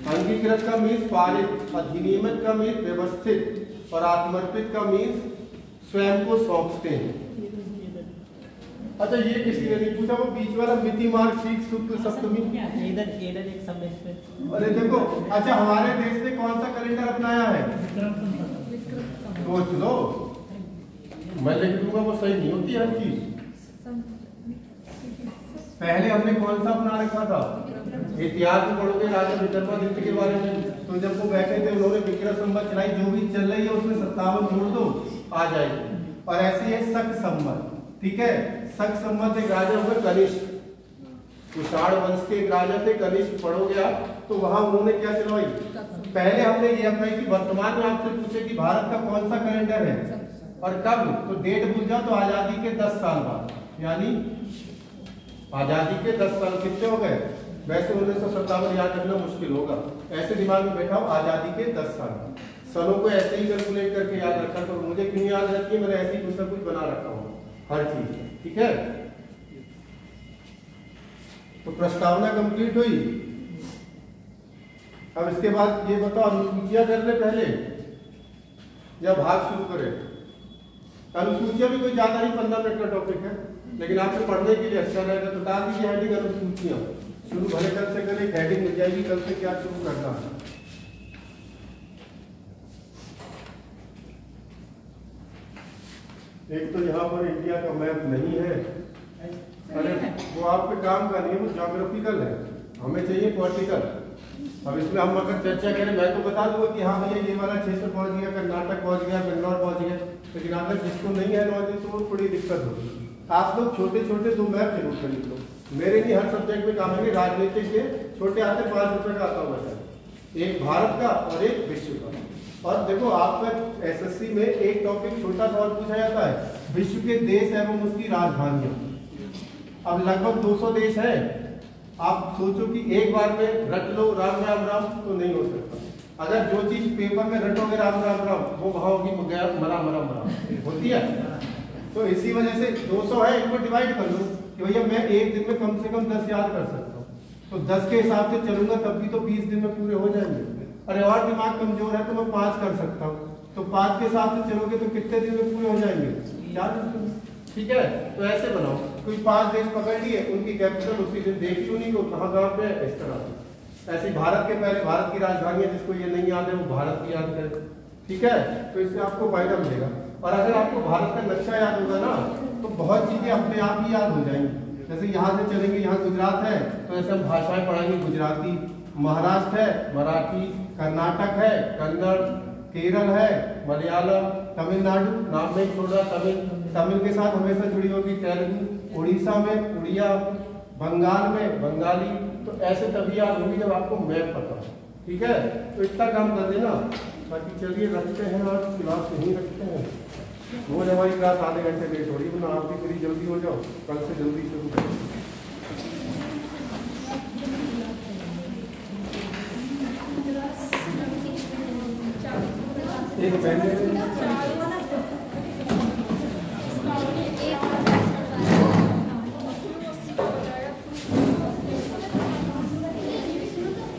अंगीकृत का मीन्स पारित, अधिनियमित का मीन्स व्यवस्थित, और आत्मर्पित का मीन्स स्वयं को सौंपते हैं। अच्छा, ये किसी ने नहीं पूछा, वो बीच वाला मिति मार्ग सीख सूत्र सप्तमी। इधर एक शब्द इसमें। अरे देखो, अच्छा हमारे देश ने कौन सा कैलेंडर अपनाया है? सोच लो, मैं लिख दूंगा वो सही नहीं होती हर चीज। पहले हमने कौन सा अपना रखा था? इतिहास में पढ़ोगे राजा विक्रमादित्य के बारे में, तो जब वो बैठे थे उन्होंने विक्रम संवत चलाई, जो भी चल रही है उसमें 57 जोड़ दो आ जाएगी। और ऐसे है शक संवत, ठीक है? शक संवत एक राजा हुए कनिष्क, कुषाण वंश के एक राजा थे कनिष्क, पढ़ोगे आप तो वहां उन्होंने क्या चलवाई? पहले हमने ये अपनाई कि वर्तमान में आपसे पूछे कि भारत का कौन सा कैलेंडर है और कब, तो डेट भूल जाओ तो आजादी के 10 साल बाद, यानी आजादी के 10 साल कितने हो गए? वैसे 1957 याद रखना मुश्किल होगा, ऐसे दिमाग में बैठा हो आजादी के 10 साल। सनों को ऐसे ही कैलकुलेट करके याद रखा, तो मुझे क्यों याद रहती है? मैंने ऐसे ही कुछ ना कुछ बना रखा होगा हर चीज, ठीक है? तो प्रस्तावना कंप्लीट हुई। अब इसके बाद ये बताओ, अनुसूचियां कर ले पहले या भाग शुरू करें? अनुसूचियां भी कोई ज्यादा नहीं, 15 मिनट का टॉपिक है, लेकिन आपको पढ़ने के लिए अच्छा रहेगा। तो डाल दीजिए हेडिंग अनुसूचियां। शुरू भले कल से करें, हेडिंग मिल जाएगी, कल से क्या शुरू करना है। एक तो यहाँ पर इंडिया का मैप नहीं है, अरे वो आपके काम का नहीं है, वो ज्योग्राफिकल है, हमें चाहिए पॉलिटिकल। अब इसमें हम अगर चर्चा करें, मैं तो बता दूंगा कि हाँ भैया ये वाला क्षेत्र पहुंच गया, कर्नाटक पहुंच गया, बेंगलोर पहुंच गया, लेकिन अगर जिसको नहीं है नॉलेज तो वो थोड़ी दिक्कत होगी। आप लोग छोटे छोटे 2 मैप जरूर खरीद लो, मेरे नहीं हर सब्जेक्ट में काम है। राजनीतिक के छोटे आते 5 रुपए का आता होगा, एक भारत का और एक विश्व का। और देखो आपका एसएससी में एक टॉपिक छोटा सा और पूछा जाता है, विश्व के देश एवं उसकी राजधानियां। अब लगभग 200 देश है, आप सोचो कि एक बार में रट लो राम राम राम, तो नहीं हो सकता। अगर जो चीज पेपर में रटोगे राम राम राम, वो वहां होगी गया मरा मरा मरा होती है। तो इसी वजह से 200 है, इनको डिवाइड कर लो कि भैया मैं एक दिन में कम से कम 10 याद कर सकता हूँ, तो 10 के हिसाब से चलूंगा तब भी तो 20 दिन में पूरे हो जाएंगे। अरे और दिमाग कमजोर है तो मैं 5 कर सकता हूँ, तो 5 के हिसाब से चलोगे तो कितने दिन में पूरे हो जाएंगे? 4 दिन, ठीक है? तो ऐसे बनाओ, कोई 5 देश पकड़ लिए, उनकी कैपिटल उसी दिन देखी, उन्हीं को कहाँ पे है, इस तरह से ऐसे भारत के पहले भारत की राजधानी है, जिसको ये नहीं याद है वो भारत की याद करे। ठीक है, तो इससे आपको फायदा मिलेगा। और अगर आपको भारत का नक्शा याद होगा ना तो बहुत चीजें अपने आप ही याद हो जाएंगी। जैसे यहाँ से चलेंगे, यहाँ गुजरात है तो ऐसे हम भाषाएं पढ़ाएंगे, गुजराती। महाराष्ट्र है, मराठी। कर्नाटक है, कन्नड़। केरल है, मलयालम। तमिलनाडु नाम नहीं छोड़ रहा, तमिल के साथ हमेशा जुड़ी होगी तेलुगु। उड़ीसा में उड़िया, बंगाल में बंगाली। तो ऐसे तभी याद होगी जब आपको मैप पता हो। ठीक है, तो इतना काम कर देना। बाकी चलिए रखते हैं, आज क्लास यहीं रखते हैं। रोज हमारी क्लास आधे घंटे लेट हो रही है, वरना आप भी फ्री जल्दी हो जाओ, कल से जल्दी शुरू करें। एक पहले